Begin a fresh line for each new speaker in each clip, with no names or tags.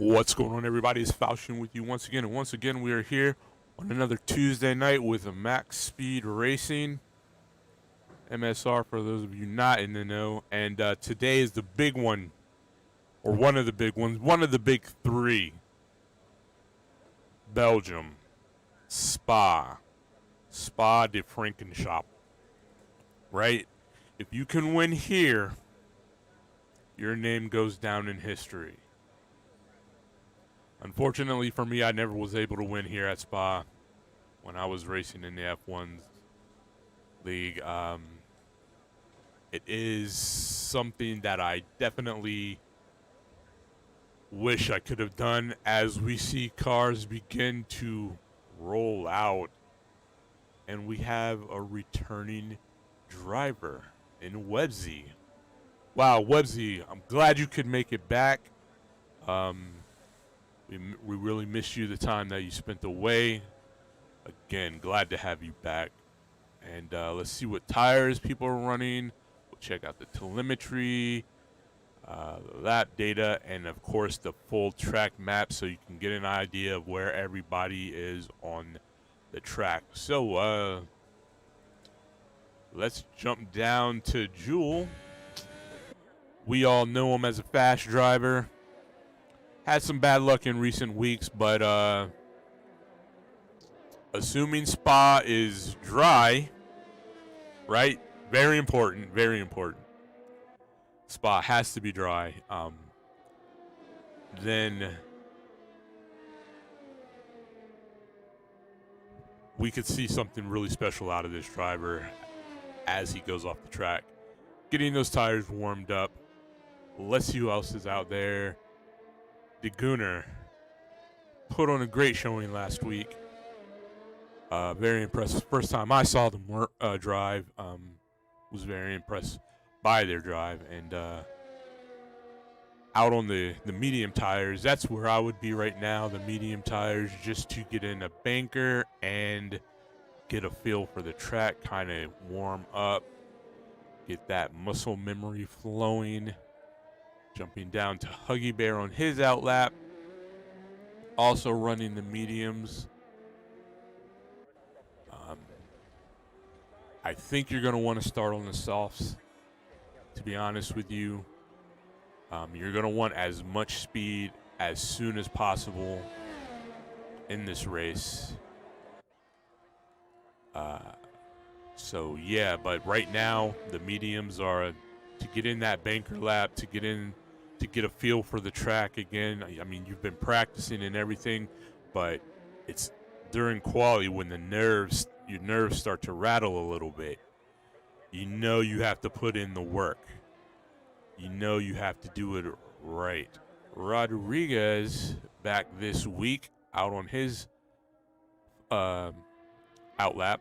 What's going on, everybody? It's Falchion with you once again. And once again, we are here on another Tuesday night with a Max Speed Racing MSR for those of you not in the know. And today is the big one, or one of the big ones, one of the big three. Belgium, Spa de Frankenshop. Right? If you can win here, your name goes down in history. Unfortunately for me, I never was able to win here at Spa when I was racing in the F1 league. It is something that I definitely wish I could have done as we see cars begin to roll out. And we have a returning driver in Webzy. Wow, Webzy, I'm glad you could make it back. We really missed you the time that you spent away. Again, glad to have you back. And let's see what tires people are running. We'll check out the telemetry, lap data, and of course the full track map so you can get an idea of where everybody is on the track. So let's jump down to Jewel. We all know him as a fast driver. Had some bad luck in recent weeks, but assuming Spa is dry, right? Very important, very important. Spa has to be dry. Then we could see something really special out of this driver as he goes off the track. Getting those tires warmed up. Let's see who else is out there. De Gooner put on a great showing last week. Very impressed. First time I saw them drive, was very impressed by their drive. And out on the medium tires, that's where I would be right now, the medium tires, just to get in a banker and get a feel for the track, kind of warm up, get that muscle memory flowing. Jumping down to Huggy Bear on his outlap. Also running the mediums. I think you're going to want to start on the softs, to be honest with you. You're going to want as much speed as soon as possible in this race. So, yeah, but right now, the mediums are to get in that banker lap, to get a feel for the track again. I mean, you've been practicing and everything, but it's during quali when your nerves start to rattle a little bit. You know you have to put in the work. You know you have to do it right. Rodriguez back this week out on his outlap.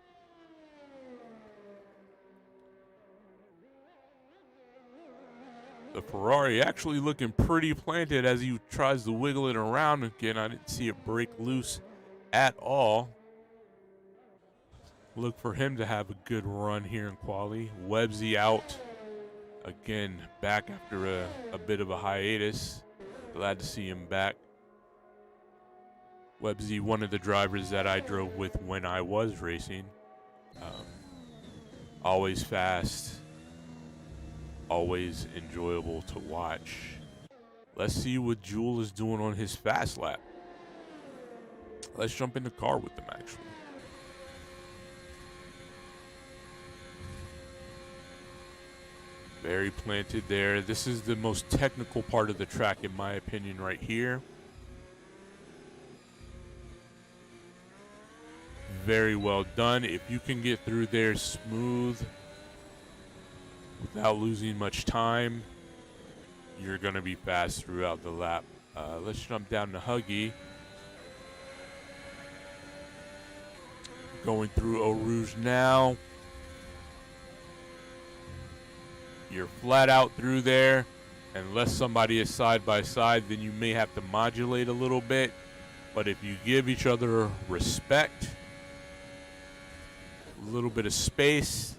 The Ferrari actually looking pretty planted as he tries to wiggle it around again. I didn't see it break loose at all. Look for him to have a good run here in quali. Webzy out again, back after a bit of a hiatus. Glad to see him back. Webzy, one of the drivers that I drove with when I was racing. Always fast. Always enjoyable to watch. Let's see what Jewel is doing on his fast lap. Let's jump in the car with them, actually. Very planted there. This is the most technical part of the track, in my opinion, right here. Very well done. If you can get through there smooth, without losing much time, you're going to be fast throughout the lap. Let's jump down to Huggy. Going through Eau Rouge now. You're flat out through there. Unless somebody is side by side, then you may have to modulate a little bit. But if you give each other respect, a little bit of space,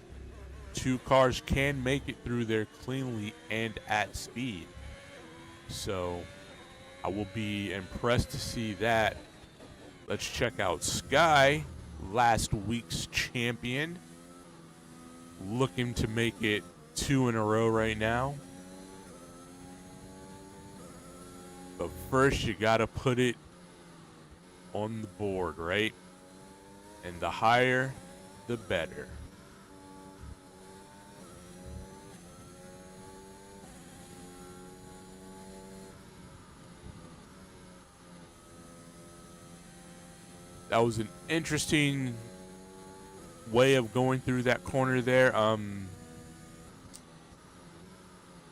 two cars can make it through there cleanly and at speed. So I will be impressed to see that. Let's check out Sky, last week's champion. Looking to make it 2 in a row right now. But first, you got to put it on the board, right? And the higher, the better. That was an interesting way of going through that corner there.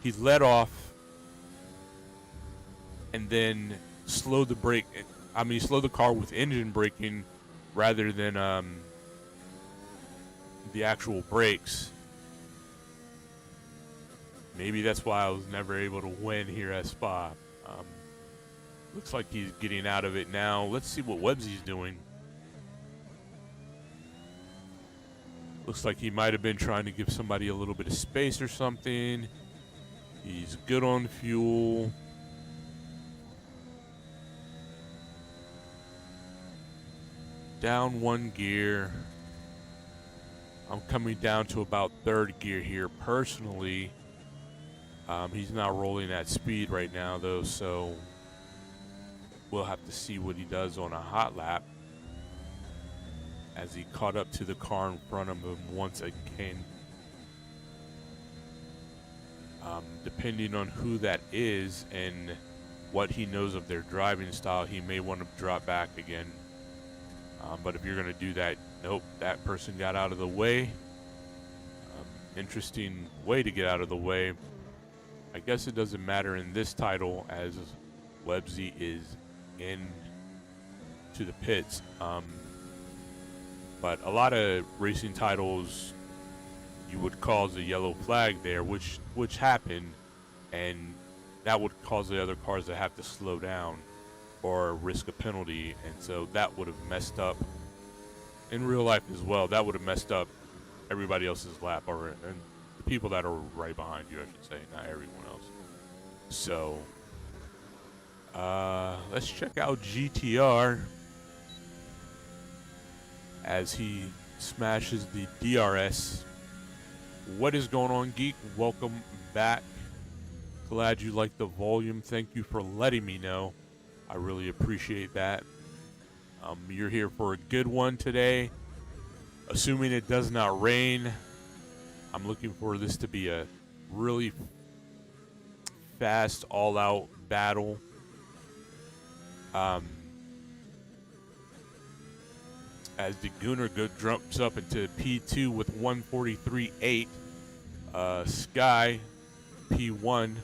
He let off and then slowed the brake. I mean, slowed the car with engine braking rather than the actual brakes. Maybe that's why I was never able to win here at Spa. Looks like he's getting out of it now. Let's see what Websy's doing. Looks like he might have been trying to give somebody a little bit of space or something. He's good on fuel. Down 1 gear. I'm coming down to about 3rd gear here personally. He's not rolling at speed right now though, so we'll have to see what he does on a hot lap as he caught up to the car in front of him once again. Depending on who that is and what he knows of their driving style, he may want to drop back again. But if you're going to do that, nope, that person got out of the way. Interesting way to get out of the way. I guess it doesn't matter in this title as Websy is in to the pits. But a lot of racing titles, you would cause a yellow flag there, which happened, and that would cause the other cars to have to slow down or risk a penalty, and so that would have messed up in real life as well. That would have messed up everybody else's lap, and the people that are right behind you, I should say, not everyone else. So let's check out GTR as he smashes the DRS. What is going on, Geek? Welcome back. Glad you like the volume. Thank you for letting me know. I really appreciate that. You're here for a good one today. Assuming it does not rain, I'm looking for this to be a really fast, all-out battle. As the Gunnar jumps up into P2 with 143.8. Sky, P1,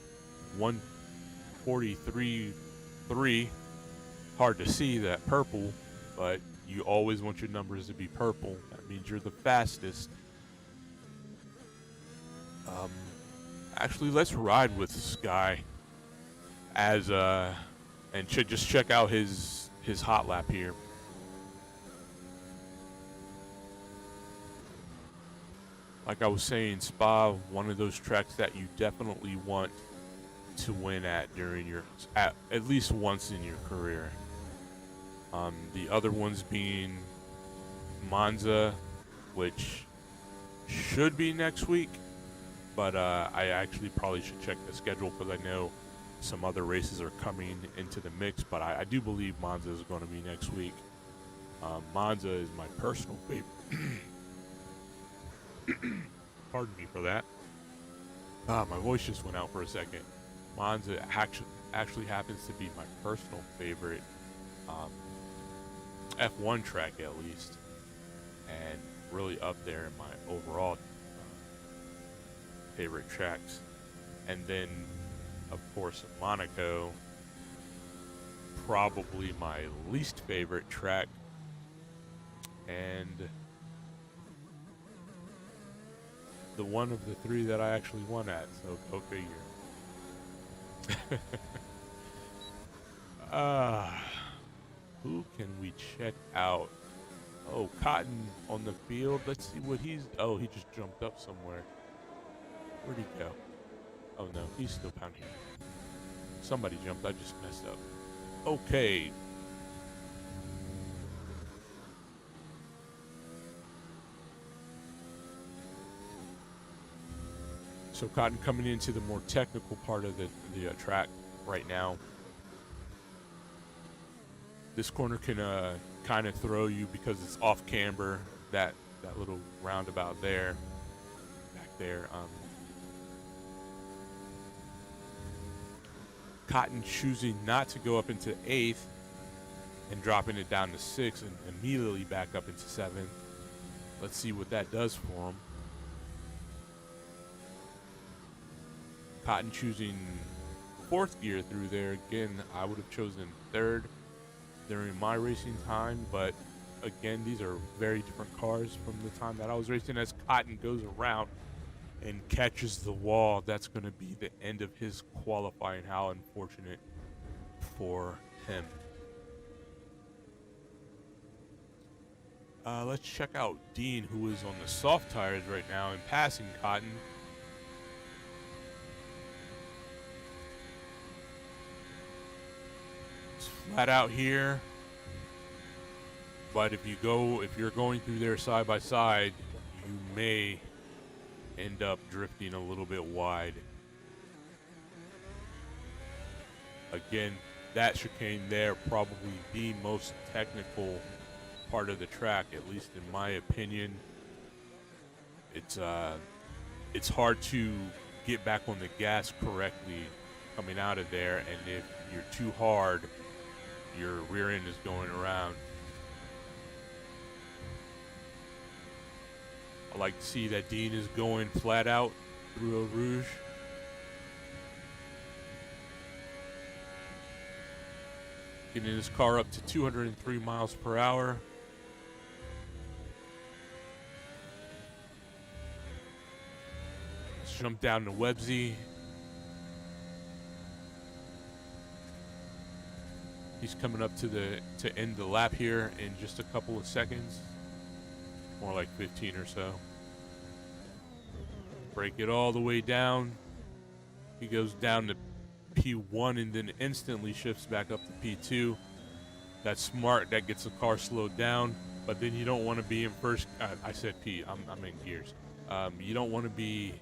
143.3. Hard to see that purple, but you always want your numbers to be purple. That means you're the fastest. Actually, let's ride with Sky as and just check out his hot lap here. Like I was saying, Spa, one of those tracks that you definitely want to win at during your at least once in your career. The other ones being Monza, which should be next week, but I actually probably should check the schedule because I know some other races are coming into the mix, but I do believe Monza is going to be next week. Monza is my personal favorite. Pardon me for that. My voice just went out for a second. Monza actually happens to be my personal favorite F1 track, at least, and really up there in my overall favorite tracks. And then, of course, Monaco, probably my least favorite track, and the one of the three that I actually won at, so go figure. Who can we check out? Oh, Cotton on the field. Let's see what he's... Oh, he just jumped up somewhere. Where'd he go? Oh, no, he's still down here. Somebody jumped. I just messed up. Okay. So Cotton coming into the more technical part of the track right now. This corner can kind of throw you because it's off camber. That little roundabout there, back there. Cotton choosing not to go up into 8th and dropping it down to 6th and immediately back up into 7th. Let's see what that does for him. Cotton choosing 4th gear through there. Again, I would have chosen 3rd during my racing time, but again, these are very different cars from the time that I was racing. As Cotton goes around and catches the wall, that's going to be the end of his qualifying. How unfortunate for him. Let's check out Dean, who is on the soft tires right now and passing Cotton. It's flat out here, but if you're going through there side by side, you may end up drifting a little bit wide. Again, that chicane there, probably the most technical part of the track, at least in my opinion. It's hard to get back on the gas correctly coming out of there, and if you're too hard, your rear end is going around. I like to see that Dean is going flat out through Eau Rouge. Getting his car up to 203 miles per hour. Let's jump down to Websy. He's coming up to end the lap here in just a couple of seconds. More like 15 or so. Break it all the way down. He goes down to P1 and then instantly shifts back up to P2. That's smart. That gets the car slowed down. But then you don't want to be in first. I said P. I'm in gears. You don't want to be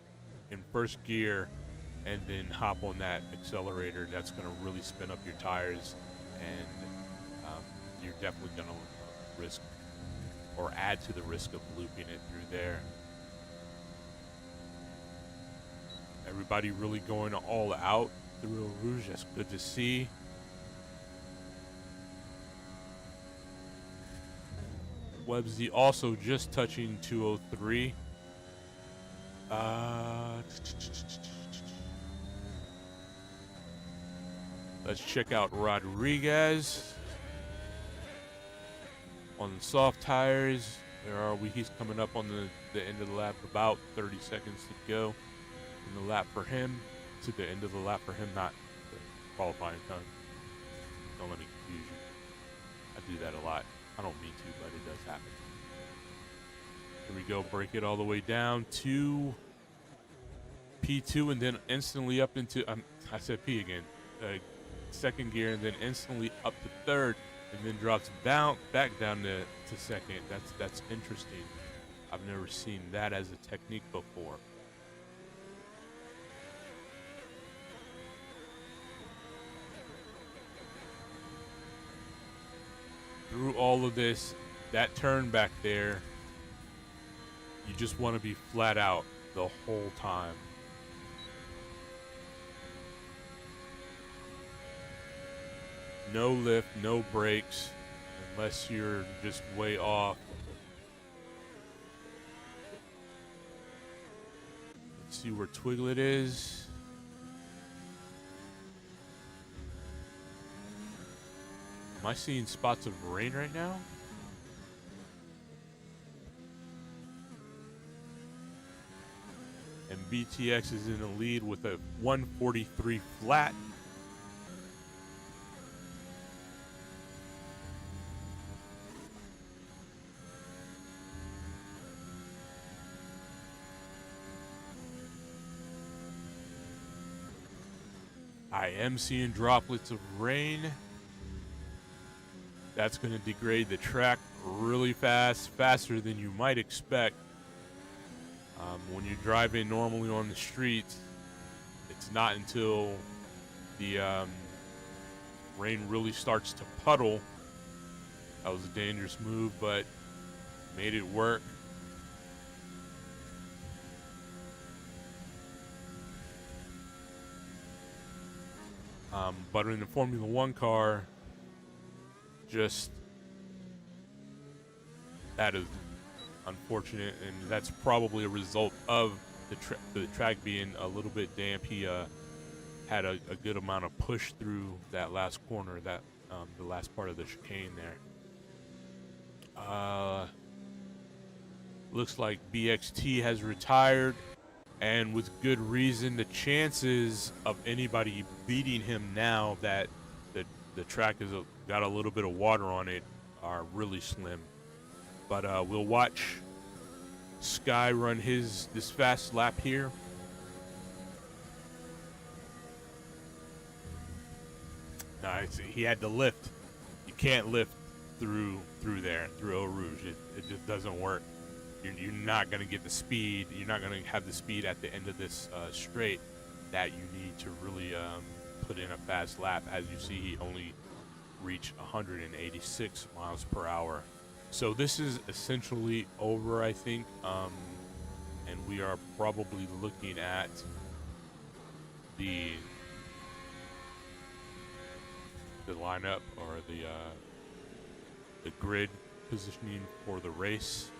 in first gear and then hop on that accelerator. That's going to really spin up your tires, and you're definitely going to risk or add to the risk of looping it through there. Everybody really going all out through Eau Rouge. That's good to see. Websy also just touching 203. Let's check out Rodriguez on the soft tires. Where are we? He's coming up on the end of the lap. About 30 seconds to go in the lap for him. To the end of the lap for him, not the qualifying time. Don't let me confuse you. I do that a lot. I don't mean to, but it does happen. Here we go. Break it all the way down to P2 and then instantly up into, I said P again, second gear, and then instantly up to third, and then drops down back down to second. That's interesting. I've never seen that as a technique before. Through all of this, that turn back there, you just want to be flat out the whole time. No lift, no brakes, unless you're just way off. Let's see where Twiglet is. Am I seeing spots of rain right now? And BTX is in the lead with a 143 flat. I am seeing droplets of rain. That's going to degrade the track really fast, faster than you might expect. When you're driving normally on the streets, it's not until the rain really starts to puddle. That was a dangerous move, but made it work. But in the Formula One car, just that is unfortunate, and that's probably a result of the track being a little bit damp. He had a good amount of push through that last corner, that the last part of the chicane there. Looks like BXT has retired, and with good reason. The chances of anybody beating him now that the track has got a little bit of water on it are really slim. But we'll watch Sky run this fast lap here. Nice. He had to lift. You can't lift through there, through Eau Rouge. It just doesn't work. You're not going to get the speed. You're not going to have the speed at the end of this straight that you need to really put in a fast lap. As you see, he only reached 186 miles per hour. So this is essentially over, I think, and we are probably looking at the lineup or the grid positioning for the race.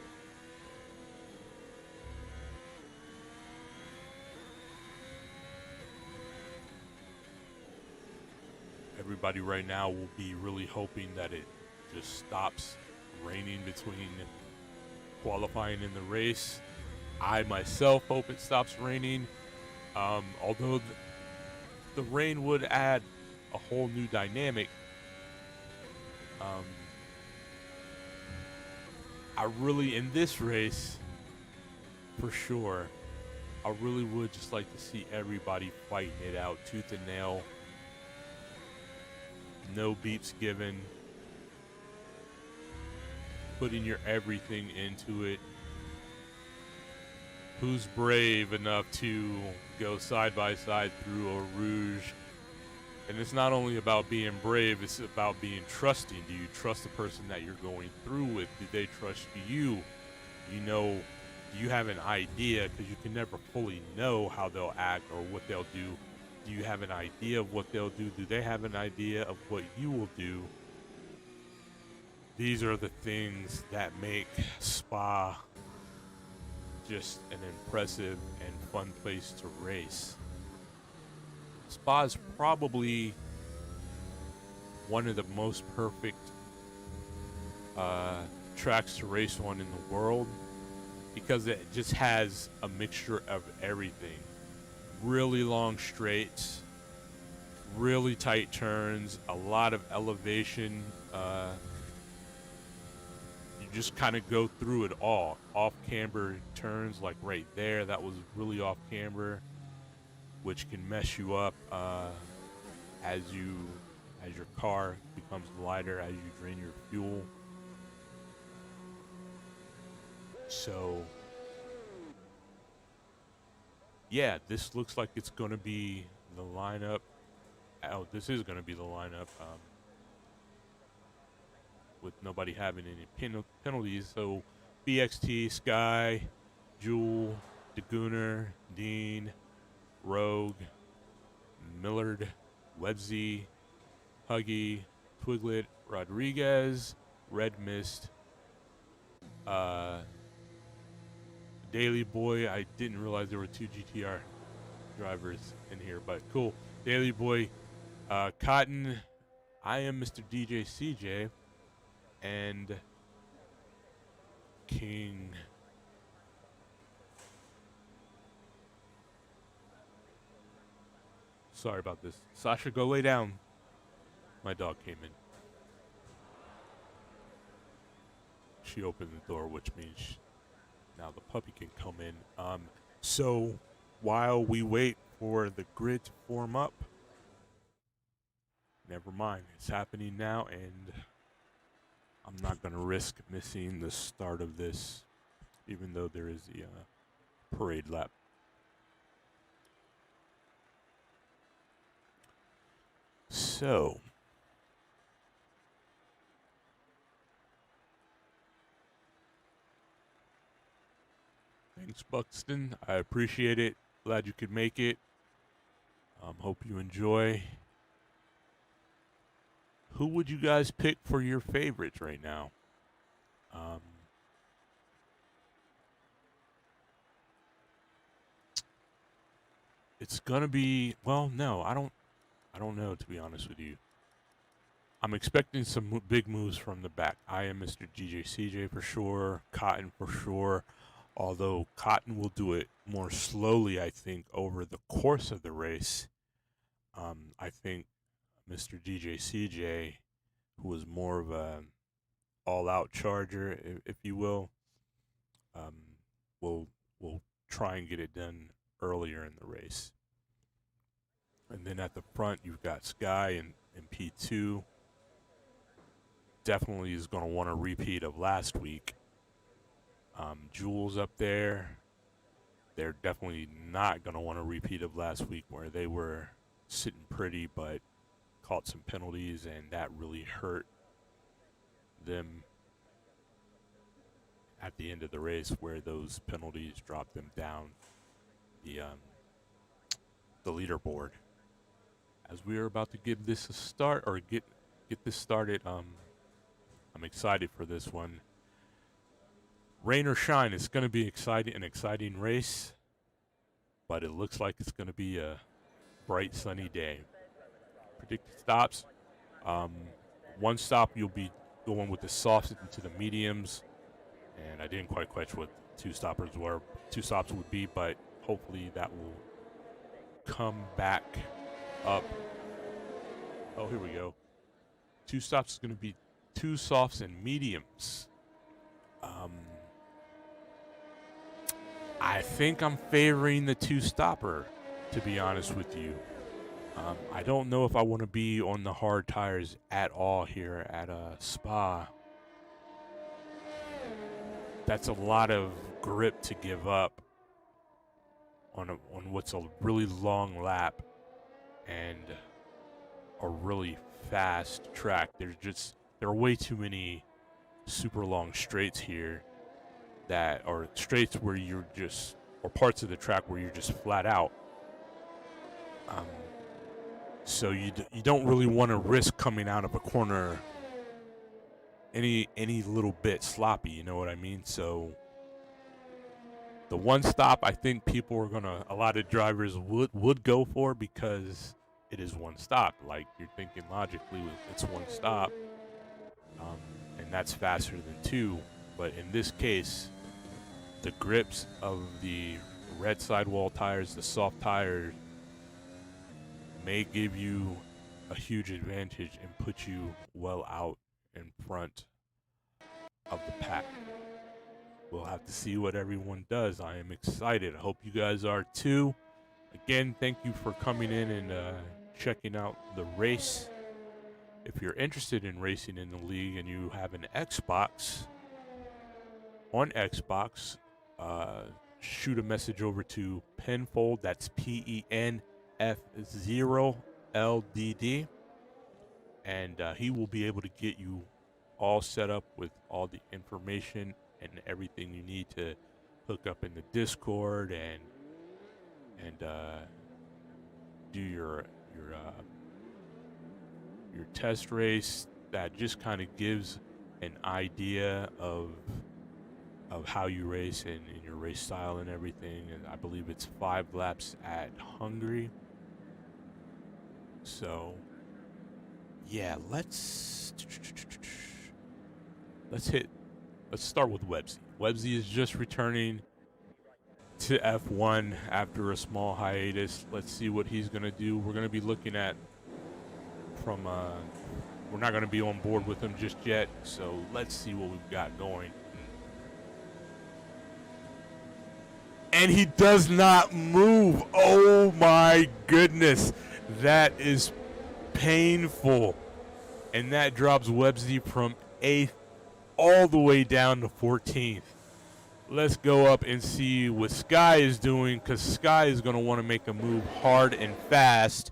Everybody right now will be really hoping that it just stops raining between qualifying and the race. I myself hope it stops raining, although the rain would add a whole new dynamic. I really, in this race, for sure, I really would just like to see everybody fighting it out tooth and nail. No beeps given. Putting your everything into it. Who's brave enough to go side by side through Eau Rouge? And it's not only about being brave, it's about being trusting. Do you trust the person that you're going through with? Do they trust you? You know, do you have an idea? Because you can never fully know how they'll act or what they'll do. Do you have an idea of what they'll do? Do they have an idea of what you will do? These are the things that make Spa just an impressive and fun place to race. Spa is probably one of the most perfect tracks to race on in the world because it just has a mixture of everything. Really long straights, really tight turns, a lot of elevation. You just kind of go through it all. Off-camber turns, like right there, that was really off-camber, which can mess you up as your car becomes lighter, as you drain your fuel. So yeah, this looks like it's going to be the lineup. Oh, this is going to be the lineup with nobody having any penalties. So BXT, Sky, Jewel, DeGooner, Dean, Rogue, Millard, Websy, Huggy, Twiglet, Rodriguez, Red Mist, Daily Boy. I didn't realize there were 2 GTR drivers in here, but cool. Daily Boy, Cotton, I am Mr. DJ CJ, and King. Sorry about this. Sasha, go lay down. My dog came in. She opened the door, which means now the puppy can come in. So while we wait for the grid to form up, never mind. It's happening now, and I'm not going to risk missing the start of this, even though there is the parade lap. So, thanks, Buxton. I appreciate it. Glad you could make it. Hope you enjoy. Who would you guys pick for your favorites right now? It's gonna be, well, no, I don't know, to be honest with you. I'm expecting some big moves from the back. I am Mr. GJCJ for sure, Cotton for sure. Although Cotton will do it more slowly, I think, over the course of the race. I think Mr. GJCJ, who was more of a all-out charger, if you will try and get it done earlier in the race. And then at the front, you've got Sky and P2. Definitely is going to want a repeat of last week. Jules up there, they're definitely not going to want a repeat of last week where they were sitting pretty but caught some penalties, and that really hurt them at the end of the race, where those penalties dropped them down the leaderboard. As we are about to give this a start, or get this started, I'm excited for this one. Rain or shine, it's going to be an exciting race, but it looks like it's going to be a bright, sunny day. Predicted stops. One stop, you'll be going with the softs into the mediums, and I didn't quite catch what two stops would be, but hopefully that will come back up. Oh, here we go. Two stops is going to be two softs and mediums. I think I'm favoring the two-stopper, to be honest with you. I don't know if I want to be on the hard tires at all here at Spa. That's a lot of grip to give up on what's a really long lap and a really fast track. There are way too many super long straights here that are straights where you're just, or parts of the track where you're just flat out. So you don't really want to risk coming out of a corner any little bit sloppy, you know what I mean? So the one stop, I think a lot of drivers would go for, because it is one stop. Like, you're thinking logically, it's one stop, and that's faster than two. But in this case, the grips of the red sidewall tires, the soft tires, may give you a huge advantage and put you well out in front of the pack. We'll have to see what everyone does. I am excited. I hope you guys are too. Again, thank you for coming in and checking out the race. If you're interested in racing in the league and you have an Xbox, shoot a message over to Penfold. That's PENF0LDD, and he will be able to get you all set up with all the information and everything you need to hook up in the Discord and do your test race. That just kind of gives an idea of how you race and your race style and everything. And I believe it's 5 laps at Hungary. So yeah, let's start with Websy. Websy is just returning to F1 after a small hiatus. Let's see what he's going to do. We're going to be looking at we're not going to be on board with him just yet, so let's see what we've got going. And he does not move. Oh my goodness. That is painful. And that drops Websy from 8th all the way down to 14th. Let's go up and see what Sky is doing, because Sky is going to want to make a move hard and fast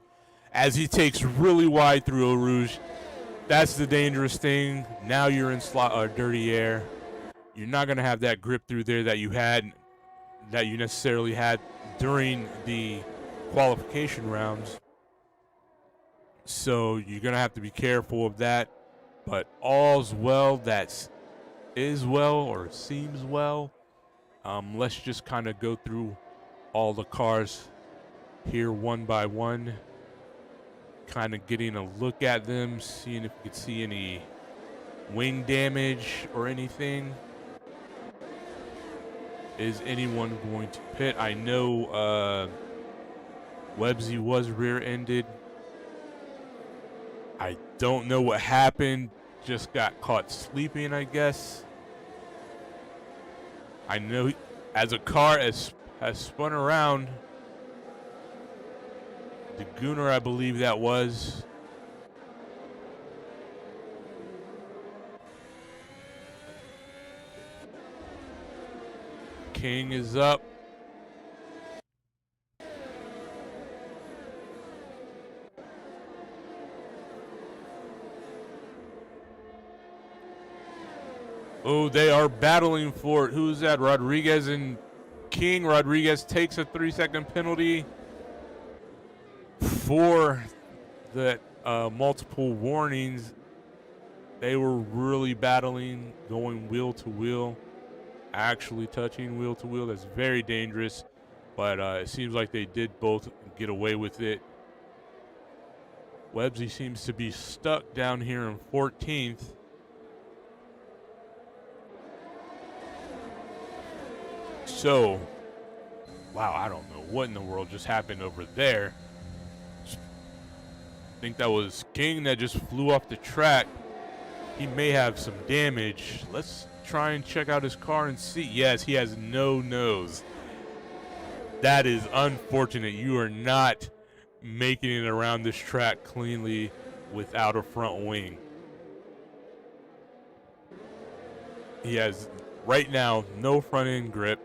as he takes really wide through Eau Rouge. That's the dangerous thing. Now you're in dirty air. You're not going to have that grip through there that you necessarily had during the qualification rounds. So you're going to have to be careful of that. But all's well that is well or seems well. Let's just kind of go through all the cars here one by one. Kind of getting a look at them, seeing if you could see any wing damage or anything. Is anyone going to pit? I know Websy was rear-ended. I don't know what happened. Just got caught sleeping, I guess. I know as a car has spun around. The Gunner, I believe that was. King is up. Oh, they are battling for it. Who's that? Rodriguez and King. Rodriguez takes a 3-second penalty for the multiple warnings. They were really battling, going wheel to wheel, actually touching wheel to wheel. That's very dangerous, but it seems like they did both get away with it. Websy seems to be stuck down here in 14th. So, wow, I don't know what in the world just happened over there. I think that was King that just flew off the track. He may have some damage. Let's try and check out his car and see. Yes, he has no nose. That is unfortunate. You are not making it around this track cleanly without a front wing. He has, right now, no front end grip.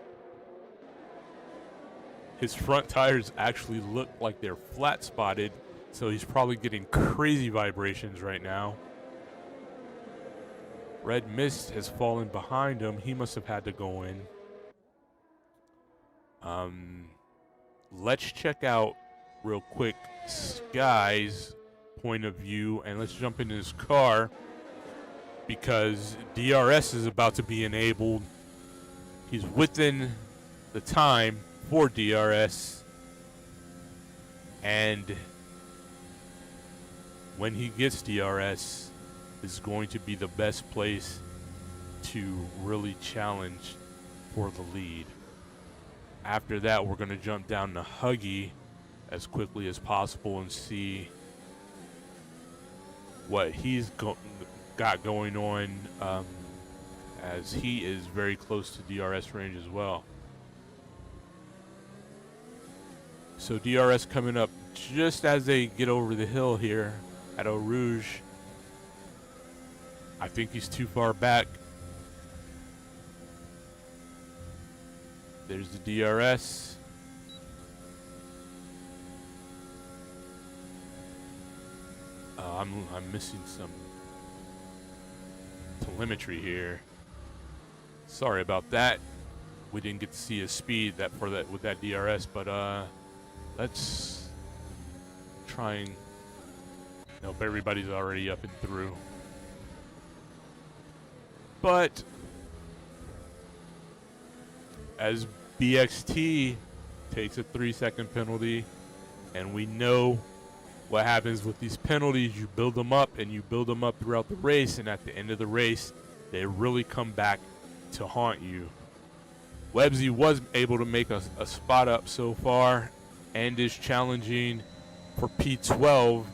His front tires actually look like they're flat spotted, so he's probably getting crazy vibrations right now. Red Mist has fallen behind him. He must have had to go in. Let's check out real quick Sky's point of view, and let's jump into his car because DRS is about to be enabled. He's within the time for DRS, and when he gets DRS, this is going to be the best place to really challenge for the lead. After that, we're going to jump down to Huggy as quickly as possible and see what he's got going on, as he is very close to DRS range as well. So DRS coming up just as they get over the hill here at Eau Rouge. I think he's too far back. There's the DRS. I'm missing some telemetry here. Sorry about that. We didn't get to see his speed with that DRS, but let's try and nope, everybody's already up and through. But as BXT takes a 3-second penalty, and we know what happens with these penalties, you build them up and you build them up throughout the race, and at the end of the race, they really come back to haunt you. Websy was able to make a spot up so far and is challenging for P12.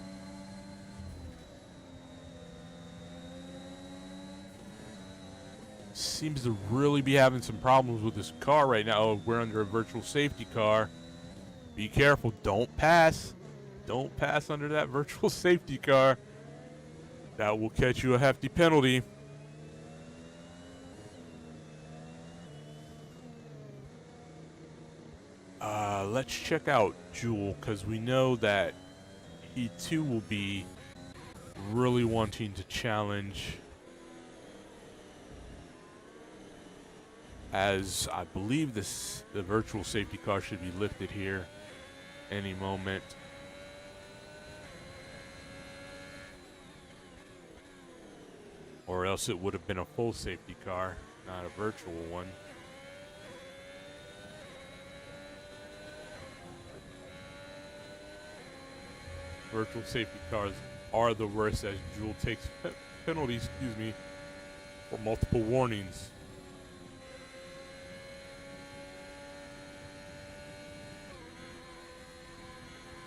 Seems to really be having some problems with this car right now. Oh, we're under a virtual safety car. Be careful. Don't pass. Don't pass under that virtual safety car. That will catch you a hefty penalty. Let's check out Jewel, because we know that he too will be really wanting to challenge, as I believe the virtual safety car should be lifted here any moment. Or else it would have been a full safety car, not a virtual one. Virtual safety cars are the worst, as Jewel takes penalties, for multiple warnings.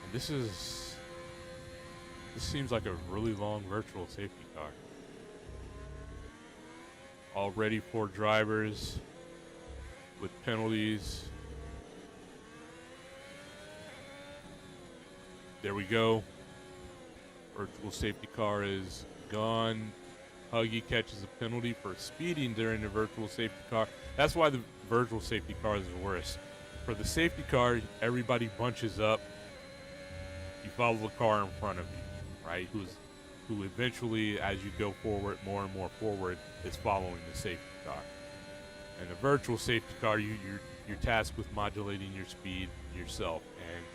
And this seems like a really long virtual safety car. Already 4 drivers with penalties. There we go. Virtual safety car is gone. Huggy catches a penalty for speeding during the virtual safety car. That's why the virtual safety car is the worst. For the safety car, everybody bunches up. You follow the car in front of you, right? Who eventually, as you go forward, more and more forward, is following the safety car. And the virtual safety car, you're tasked with modulating your speed yourself. And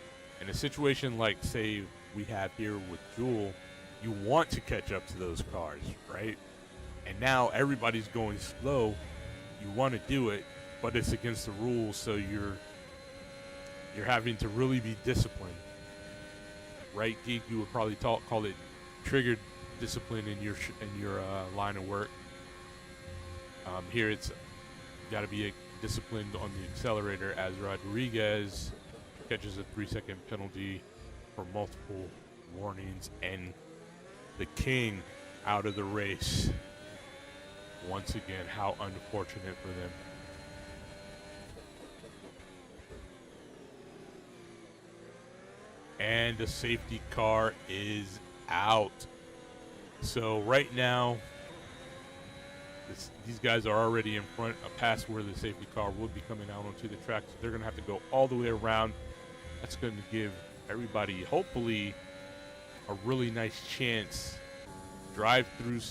in a situation like, say, we have here with Jewel, you want to catch up to those cars, right? And now everybody's going slow. You want to do it, but it's against the rules, so you're having to really be disciplined, right? Geek, you would probably call it triggered discipline in your line of work. Here it's got to be disciplined on the accelerator, as Rodriguez catches a 3-second penalty for multiple warnings, and the king out of the race once again. How unfortunate for them. And the safety car is out. So right now, these guys are already in front, past where the safety car will be coming out onto the track. So they're going to have to go all the way around. That's going to give everybody, hopefully, a really nice chance. Drive-through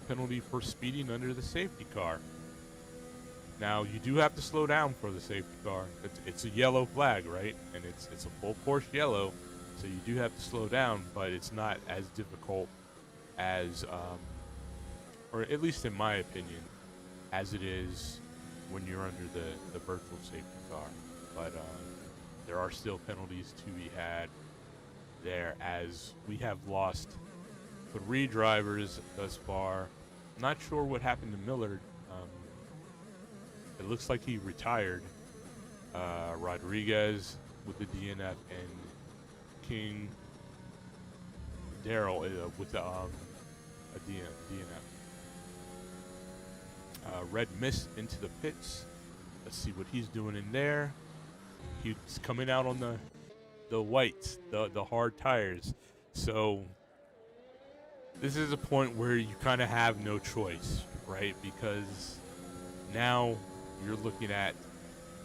penalty for speeding under the safety car. Now, you do have to slow down for the safety car. It's a yellow flag, right? And it's a full course yellow, so you do have to slow down, but it's not as difficult as, or at least in my opinion, as it is when you're under the virtual safety car. But there are still penalties to be had there, as we have lost 3 drivers thus far. Not sure what happened to Millard. It looks like he retired. Rodriguez with the DNF, and King Daryl with the a DNF. Red Mist into the pits. Let's see what he's doing in there. He's coming out on the whites, the hard tires. So this is a point where you kind of have no choice, right? Because now you're looking at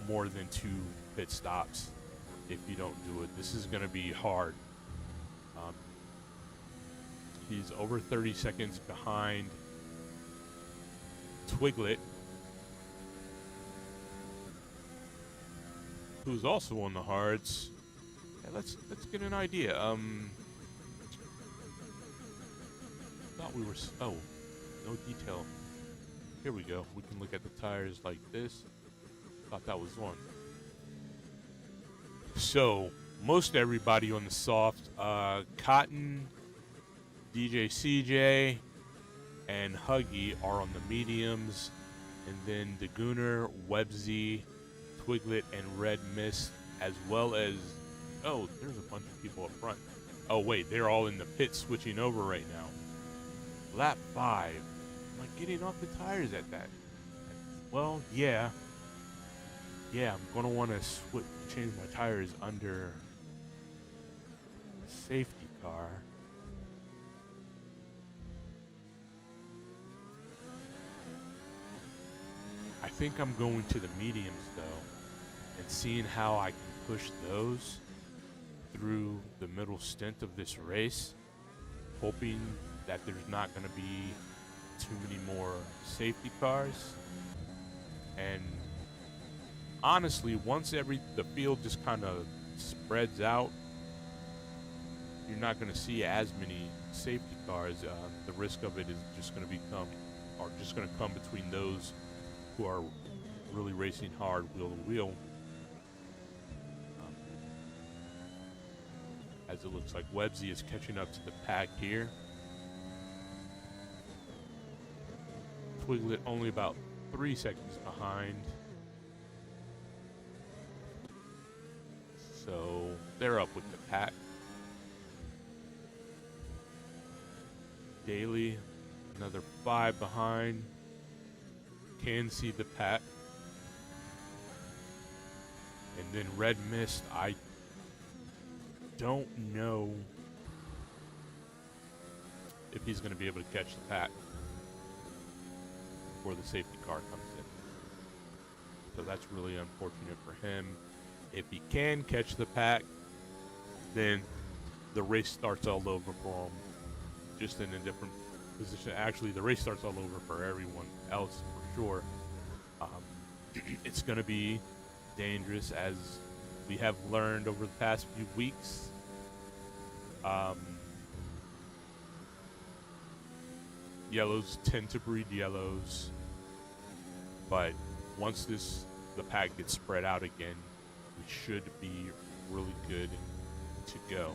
more than 2 pit stops if you don't do it. This is going to be hard. He's over 30 seconds behind Twiglet, who's also on the hards. Yeah, let's get an idea. Thought we were. Oh, no detail. Here we go. We can look at the tires like this. Thought that was on. So most everybody on the soft, Cotton, DJ CJ, and Huggy are on the mediums, and then Dagooner, Websy, Twiglet, and Red Mist, as well as, oh, there's a bunch of people up front. Oh wait, they're all in the pit switching over right now. Lap 5. Am I getting off the tires at that? Well, yeah. Yeah, I'm gonna want to change my tires under the safety car. I think I'm going to the mediums though, and seeing how I can push those through the middle stint of this race, hoping that there's not going to be too many more safety cars. And honestly, once the field just kind of spreads out, you're not going to see as many safety cars. The risk of it is just going to come between those who are really racing hard wheel to wheel. As it looks like Websy is catching up to the pack here. Twiglet only about 3 seconds behind. So they're up with the pack. Daly, another 5 behind. Can see the pack. And then Red Mist, I don't know if he's going to be able to catch the pack before the safety car comes in. So that's really unfortunate for him. If he can catch the pack, then the race starts all over for him, just in a different position. Actually, the race starts all over for everyone else for sure. It's going to be dangerous, as we have learned over the past few weeks. Yellows tend to breed yellows, but once the pack gets spread out again, we should be really good to go.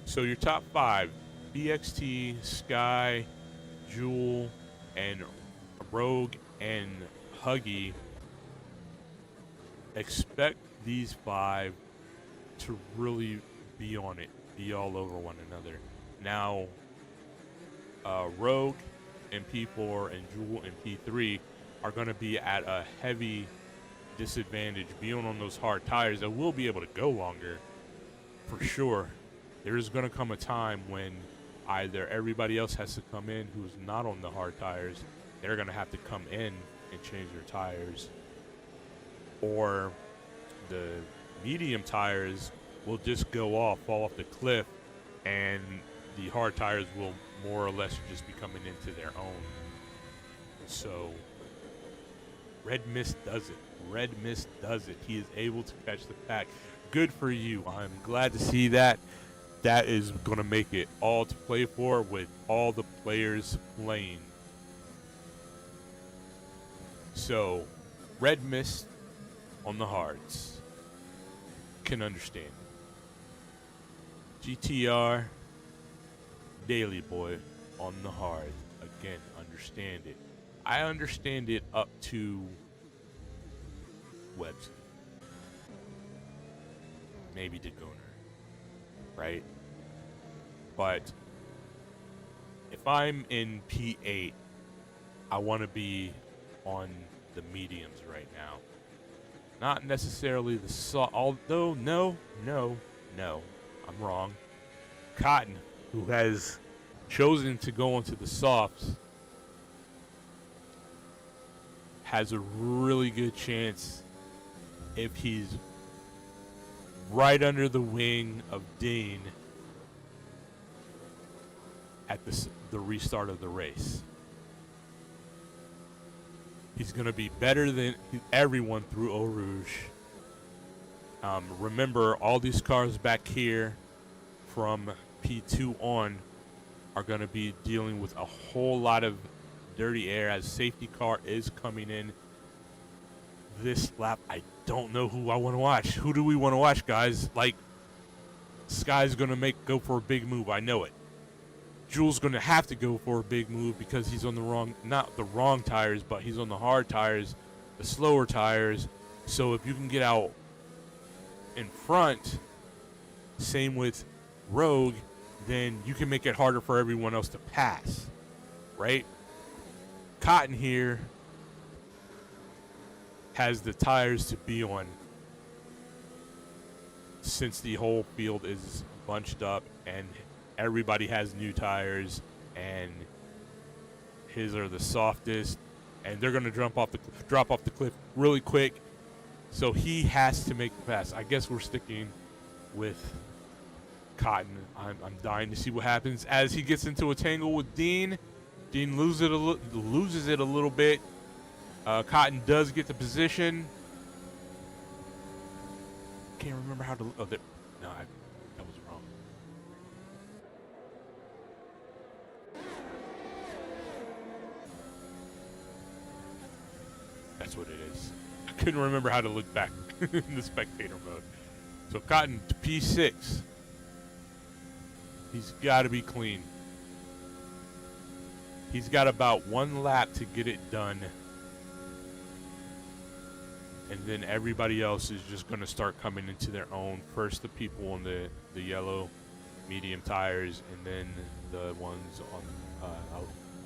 So your top 5, BXT, Sky, Jewel, and Rogue and Huggy. Expect these 5 to really be on it, be all over one another. Now, Rogue in P4 and Jewel in P3 are going to be at a heavy disadvantage, being on those hard tires. They will be able to go longer, for sure. There's going to come a time when either everybody else has to come in who's not on the hard tires, they're going to have to come in and change their tires, or the medium tires will just fall off the cliff, and the hard tires will more or less just be coming into their own. So Red Mist does it. Red Mist does it. He is able to catch the pack. Good for you. I'm glad to see that. That is going to make it all to play for with all the players playing. So, Red Mist on the hards. Can understand. GTR, Daily Boy on the hard. Again, understand it. I understand it up to Websy. Maybe Dagona. Right? But if I'm in P8, I want to be on the mediums right now. Not necessarily the soft, although no, I'm wrong. Cotton, who has chosen to go into the softs, has a really good chance, if he's right under the wing of Dean at the restart of the race. He's going to be better than everyone through Eau Rouge. Remember, all these cars back here from P2 on are going to be dealing with a whole lot of dirty air, as safety car is coming in this lap. I don't know who I want to watch. Who do we want to watch, guys? Like, Sky's going to go for a big move. I know it. Jewel's going to have to go for a big move because he's on not the wrong tires, but he's on the hard tires, the slower tires. So if you can get out in front, same with Rogue, then you can make it harder for everyone else to pass, right? Cotton here has the tires to be on, since the whole field is bunched up and everybody has new tires, and his are the softest, and they're going to drop off the cliff really quick. So he has to make the pass. I guess we're sticking with Cotton. I'm dying to see what happens as he gets into a tangle with Dean. Dean loses it a little bit. Cotton does get the position. Can't remember how to. Oh, that was wrong. That's what it is. I couldn't remember how to look back in the spectator mode. So Cotton to P6. He's got to be clean. He's got about 1 lap to get it done. And then everybody else is just going to start coming into their own. First the people on the yellow medium tires, and then the ones on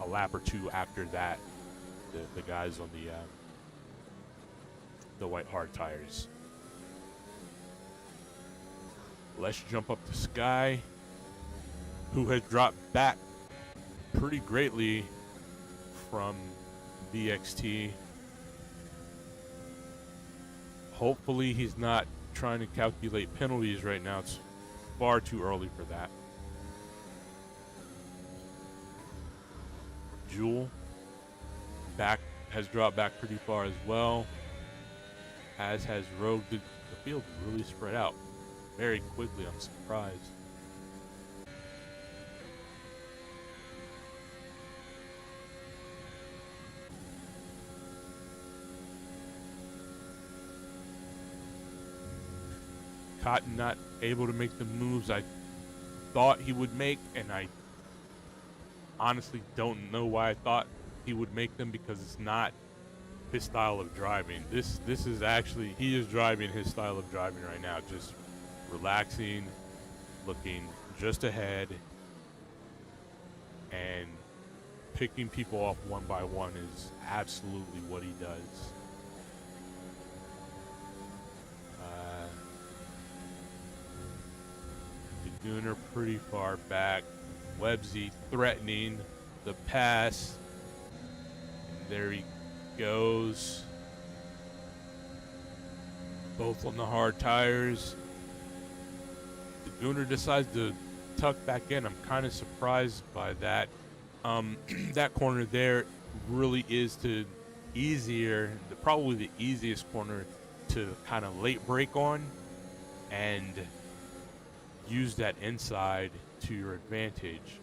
a lap or two after that, the guys on the white hard tires. Let's jump up to Sky, who has dropped back pretty greatly from VXT. Hopefully he's not trying to calculate penalties right now. It's far too early for that. Jewel has dropped back pretty far as well, as has Rogue. The field really spread out very quickly. I'm surprised. Cotton not able to make the moves I thought he would make, and I honestly don't know why I thought he would make them, because it's not his style of driving. This is actually, he is driving his style of driving right now, just relaxing, looking just ahead, and picking people off one by one is absolutely what he does. Gunner pretty far back. Websy threatening the pass. And there he goes. Both on the hard tires. The Gunner decides to tuck back in. I'm kind of surprised by that. That corner there really is probably the easiest corner to kind of late brake on and use that inside to your advantage.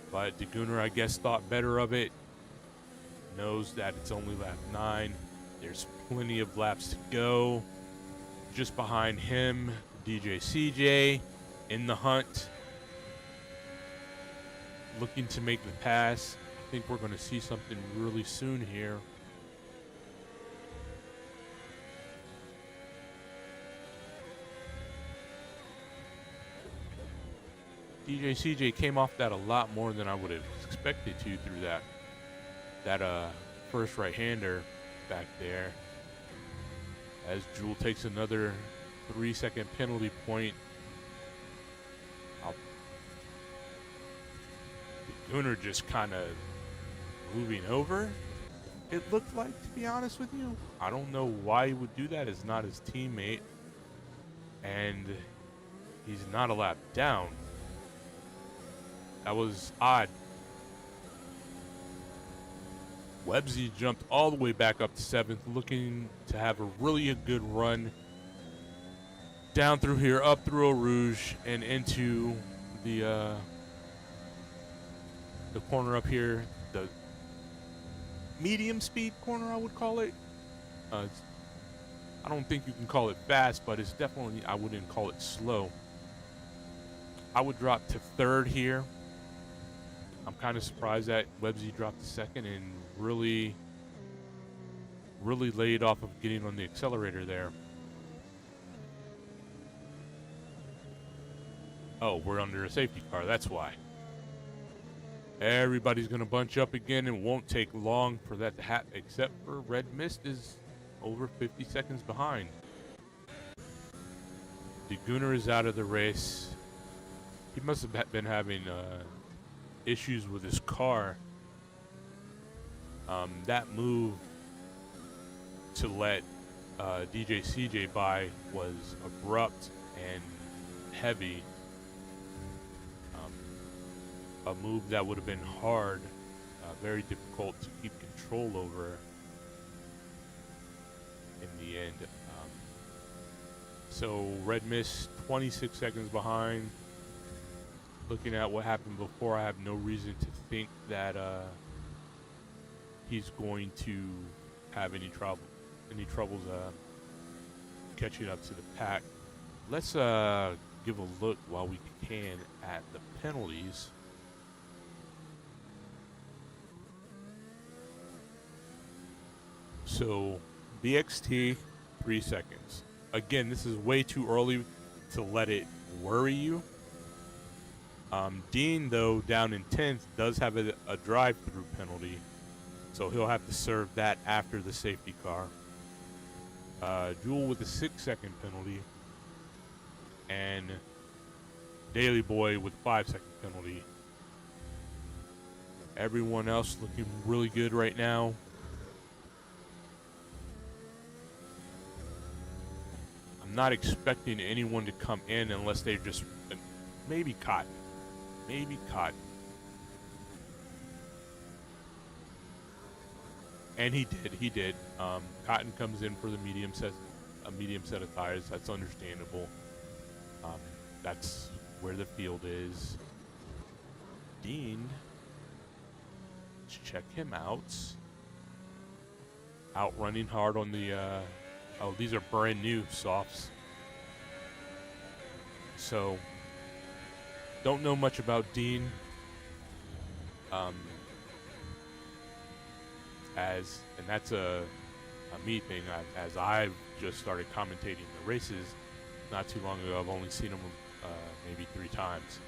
But the Gunner, I guess, thought better of it. Knows that it's only lap 9. There's plenty of laps to go. Just behind him, DJ CJ in the hunt, looking to make the pass. I think we're going to see something really soon here. DJ CJ came off that a lot more than I would have expected to through that first right-hander back there. As Jewel takes another 3-second penalty point. The Gunner just kind of moving over, it looked like, to be honest with you. I don't know why he would do that. It's not his teammate, and he's not a lap down. That was odd. Websy jumped all the way back up to 7th, looking to have a really good run down through here, up through Eau Rouge, and into the corner up here, the medium speed corner, I would call it. I don't think you can call it fast, but it's definitely, I wouldn't call it slow. I would drop to 3rd here. I'm kind of surprised that Websy dropped to 2nd and really laid off of getting on the accelerator there. Oh, we're under a safety car, that's why. Everybody's going to bunch up again, and won't take long for that to happen, except for Red Mist is over 50 seconds behind. The Gunner is out of the race. He must have been having issues with his car. That move to let DJ CJ by was abrupt and heavy. A move that would have been hard, very difficult to keep control over in the end. So Red Mist 26 seconds behind. Looking at what happened before, I have no reason to think that he's going to have any troubles catching up to the pack. Let's give a look while we can at the penalties. So BXT 3 seconds. Again, this is way too early to let it worry you. Dean, though, down in 10th, does have a drive-through penalty, so he'll have to serve that after the safety car. Jewel with a 6-second penalty, and Daily Boy with 5-second penalty. Everyone else looking really good right now. I'm not expecting anyone to come in unless they're just maybe Cotton. Maybe Cotton. And he did. Cotton comes in for the medium set of tires. That's understandable. That's where the field is. Dean, let's check him out. Out running hard on the, oh, these are brand new softs. So, don't know much about Dean. And that's a me thing. As I've just started commentating the races not too long ago, I've only seen him maybe 3 times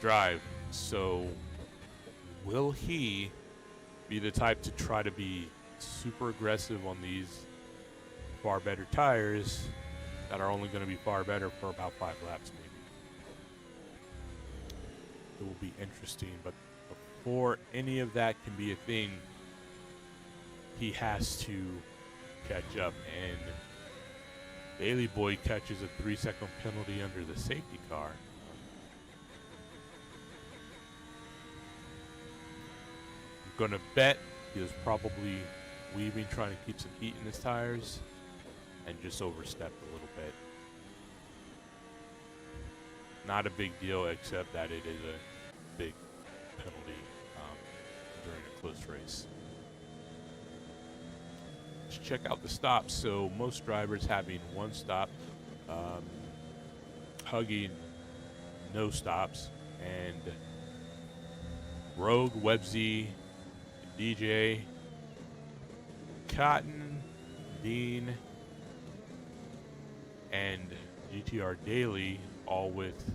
drive. So, will he be the type to try to be super aggressive on these far better tires that are only going to be far better for about 5 laps maybe? It will be interesting, but before any of that can be a thing, he has to catch up, and Daily Boy catches a 3-second penalty under the safety car. I'm gonna bet he was probably weaving, trying to keep some heat in his tires, and just overstepped a little bit. Not a big deal, except that it is a big penalty during a close race. Let's check out the stops. So most drivers having 1 stop, Huggy no stops, and Rogue, Webzy, DJ, Cotton, Dean, and GTR Daily all with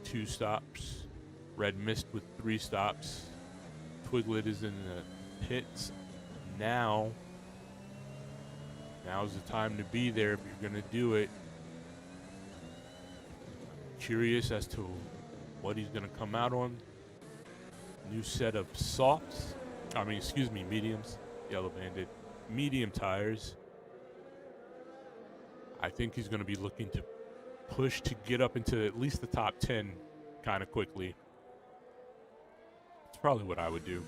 2 stops. Red Mist with 3 stops. Twiglet is in the pits. Now's the time to be there if you're going to do it. Curious as to what he's going to come out on. New set of softs. Mediums. Yellow Bandit. Medium tires. I think he's going to be looking to push to get up into at least the top 10 kind of quickly. It's probably what I would do.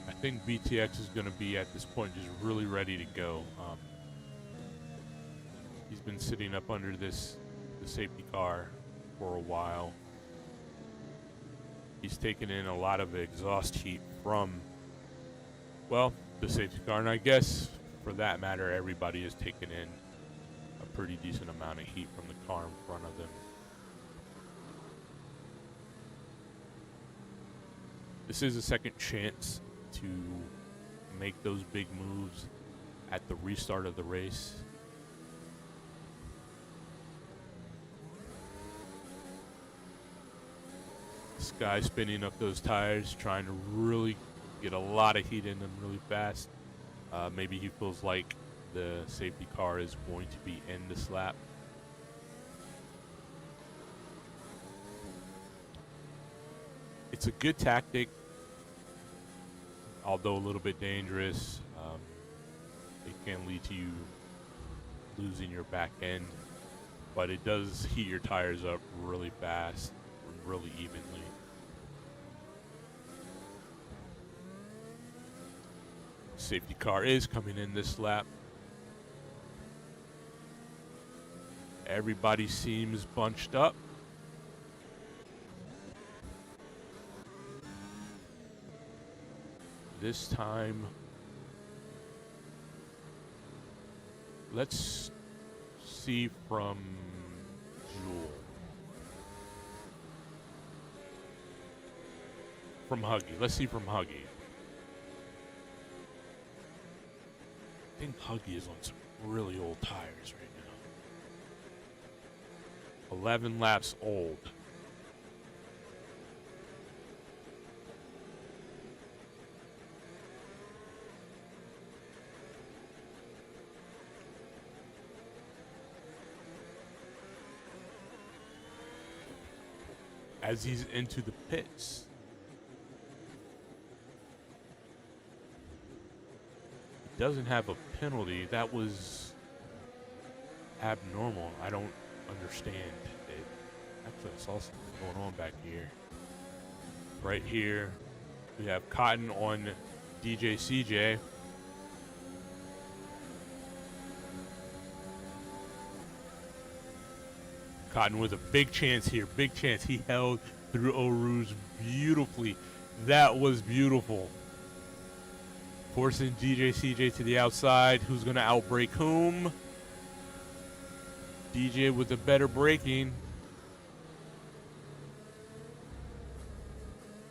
I think BTX is going to be at this point just really ready to go. He's been sitting up under the safety car for a while. He's taken in a lot of exhaust heat from, well, the safety car, and I guess for that matter, everybody has taken in a pretty decent amount of heat from the car in front of them. This is a second chance to make those big moves at the restart of the race. This guy spinning up those tires, trying to really get a lot of heat in them really fast. Maybe he feels like the safety car is going to be in this lap. It's a good tactic, although a little bit dangerous. It can lead to you losing your back end, but it does heat your tires up really fast, really evenly. Safety car is coming in this lap. Everybody seems bunched up. This time, let's see from Jewel. From Huggy. Let's see from Huggy. I think Huggy is on some really old tires right now. 11 laps old. As he's into the pits, he doesn't have a penalty. That was abnormal. I don't understand it. Actually, I saw something going on back here. Right here, we have Cotton on DJ CJ. Cotton with a big chance here. Big chance. He held through Eau Rouge beautifully. That was beautiful. Forcing DJ CJ to the outside. Who's going to outbrake whom? DJ with the better braking.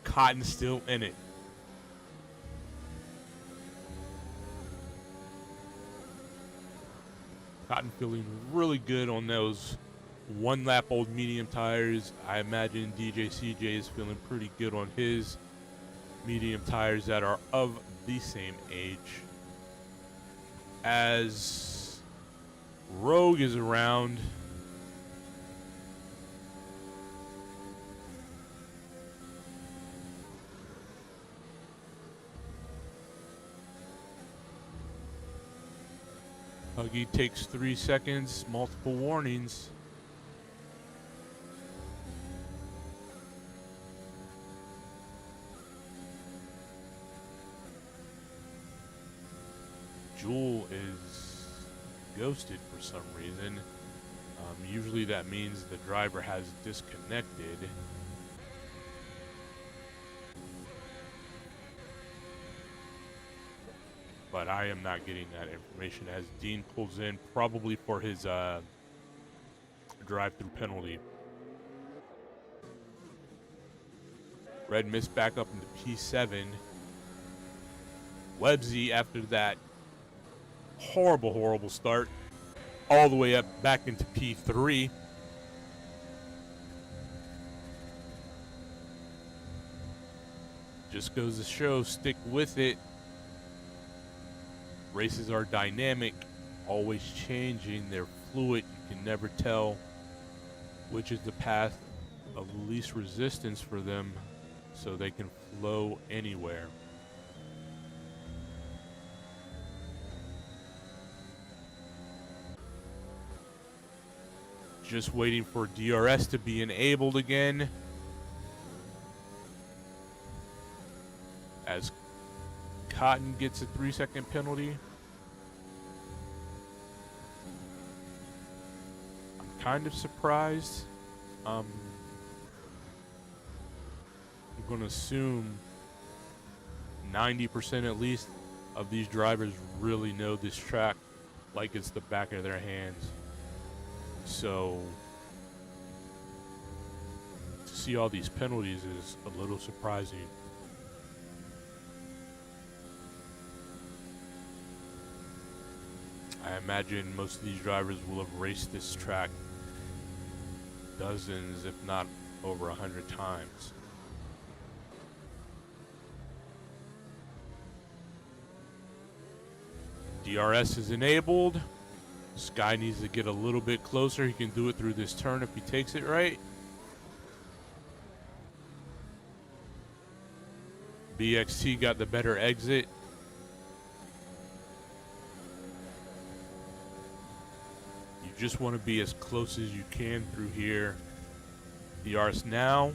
Cotton still in it. Cotton feeling really good on those 1 lap old medium tires. I imagine DJ CJ is feeling pretty good on his medium tires that are of the same age. As Rogue is around, Huggy takes 3 seconds, multiple warnings. Jewel is ghosted for some reason. Usually that means the driver has disconnected. But I am not getting that information as Dean pulls in, probably for his drive-through penalty. Red missed back up into P7. Websy, after that horrible start, all the way up back into P3. Just goes to show, stick with it. Races are dynamic, always changing. They're fluid. You can never tell which is the path of least resistance for them, so they can flow anywhere. Just waiting for DRS to be enabled again, as Cotton gets a 3-second penalty. I'm kind of surprised. I'm going to assume 90% at least of these drivers really know this track like it's the back of their hands. So to see all these penalties is a little surprising. I imagine most of these drivers will have raced this track dozens, if not over 100 times. DRS is enabled. Sky needs to get a little bit closer. He can do it through this turn if he takes it right. BXT got the better exit. You just want to be as close as you can through here. DRS now.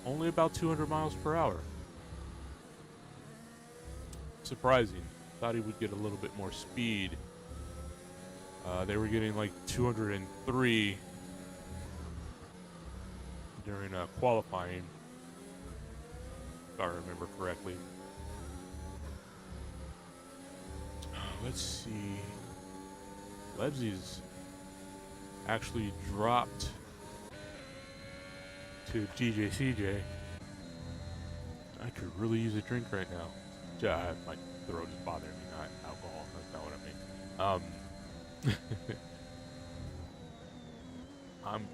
Only about 200 miles per hour. Surprising. Thought he would get a little bit more speed. They were getting like 203 during qualifying, if I remember correctly. Let's see. Lebzy's actually dropped to TJCJ. I could really use a drink right now. My throat is bothering me, not alcohol. That's not what I mean. I'm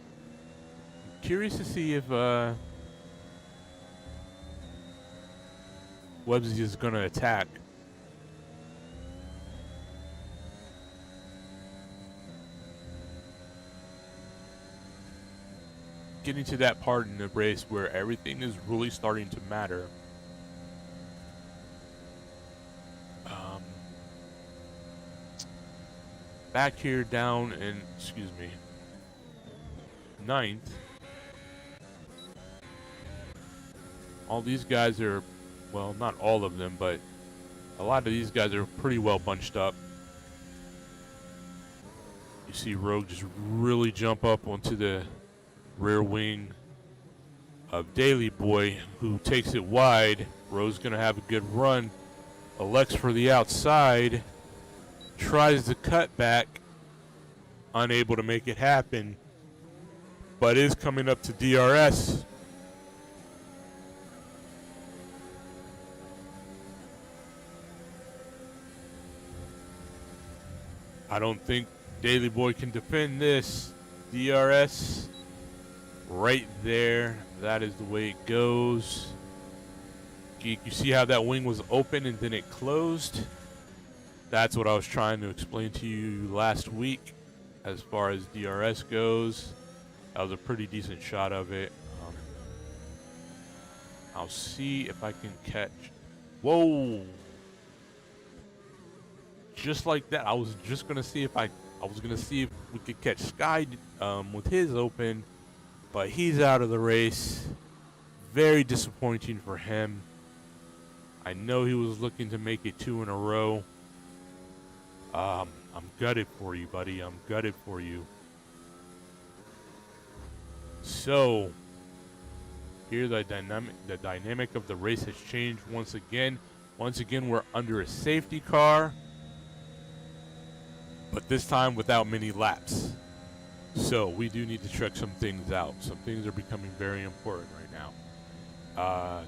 curious to see if Lebzy is going to attack. Getting to that part in the race where everything is really starting to matter. Back here down in, ninth. All these guys are, well, not all of them, but a lot of these guys are pretty well bunched up. You see Rogue just really jump up onto the rear wing of Daily Boy, who takes it wide. Rogue's going to have a good run. Elects for the outside. Tries to cut back. Unable to make it happen. But is coming up to DRS. I don't think Daily Boy can defend this. DRS right there. That is the way it goes. Geek, you see how that wing was open and then it closed? That's what I was trying to explain to you last week as far as DRS goes. That was a pretty decent shot of it. I'll see if I can catch. Whoa! Just like that. I was just gonna see if I was gonna see if we could catch Sky with his open, but he's out of the race. Very disappointing for him. I know he was looking to make it 2 in a row. I'm gutted for you, buddy. I'm gutted for you. So, here the dynamic of the race has changed once again. Once again, we're under a safety car, but this time without many laps. So we do need to check some things out. Some things are becoming very important right now.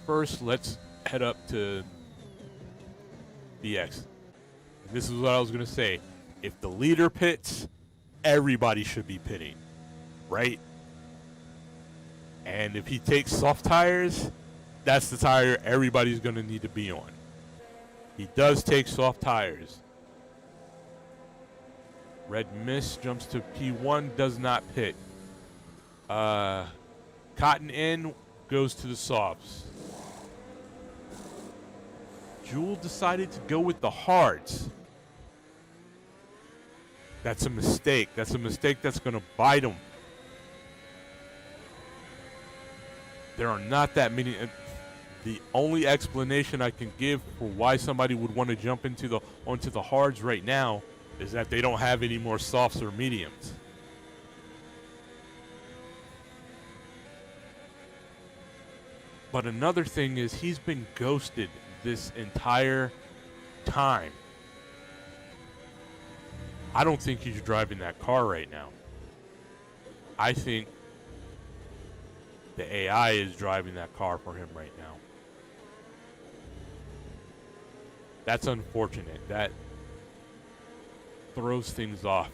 First, let's head up to BX. This is what I was going to say. If the leader pits, everybody should be pitting, right? And if he takes soft tires, that's the tire everybody's going to need to be on. He does take soft tires. Red Mist jumps to P1, does not pit. Cotton N goes to the softs. Jewel decided to go with the hards. That's a mistake. That's a mistake that's going to bite him. There are not that many. The only explanation I can give for why somebody would want to jump onto the hards right now is that they don't have any more softs or mediums. But another thing is he's been ghosted this entire time. I don't think he's driving that car right now. I think the AI is driving that car for him right now. That's unfortunate. That throws things off.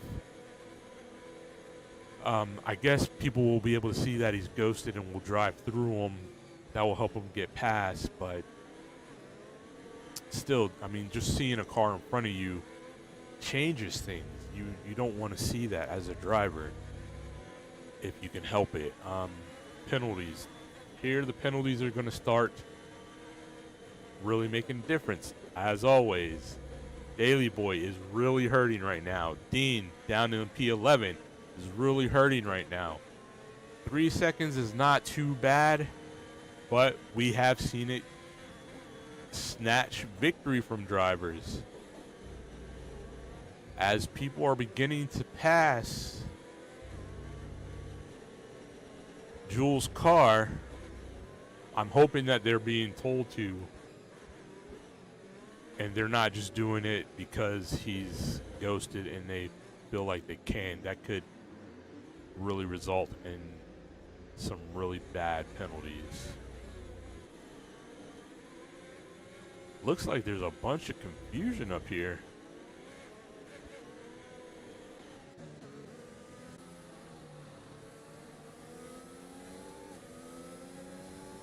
I guess people will be able to see that he's ghosted and will drive through him. That will help him get past, but still, I mean, just seeing a car in front of you changes things. You don't want to see that as a driver if you can help it. Penalties. Here, the penalties are going to start really making a difference. As always, Daily Boy is really hurting right now. Dean, down in P11, is really hurting right now. 3 seconds is not too bad, but we have seen it snatch victory from drivers. As people are beginning to pass Jules' car, I'm hoping that they're being told to, and they're not just doing it because he's ghosted and they feel like they can. That could really result in some really bad penalties. Looks like there's a bunch of confusion up here.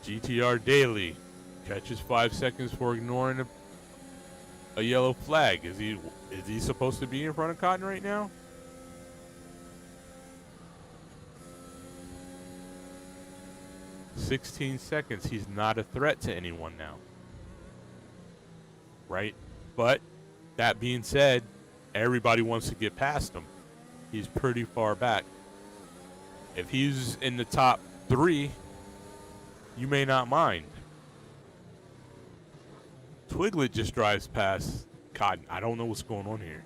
GTR Daily catches 5 seconds for ignoring a yellow flag. Is he supposed to be in front of Cotton right now? "16 seconds. He's not a threat to anyone now." Right? But that being said, everybody wants to get past him. He's pretty far back. If he's in the top 3, you may not mind. Twiglet just drives past Cotton. I don't know what's going on here.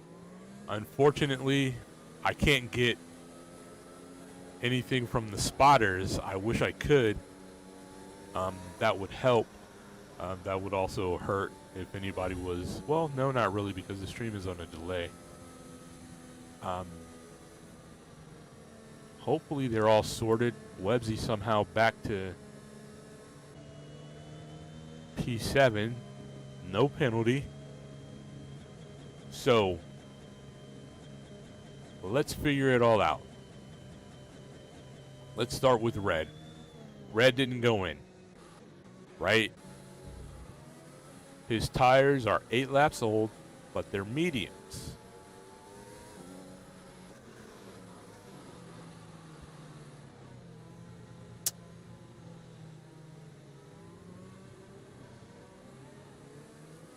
Unfortunately, I can't get anything from the spotters. I wish I could. That would help. That would also hurt if anybody was... Well, no, not really, because the stream is on a delay. Hopefully they're all sorted. Websy somehow back to P7. No penalty. So, let's figure it all out. Let's start with Red. Red didn't go in, right? His tires are 8 laps old, but they're mediums.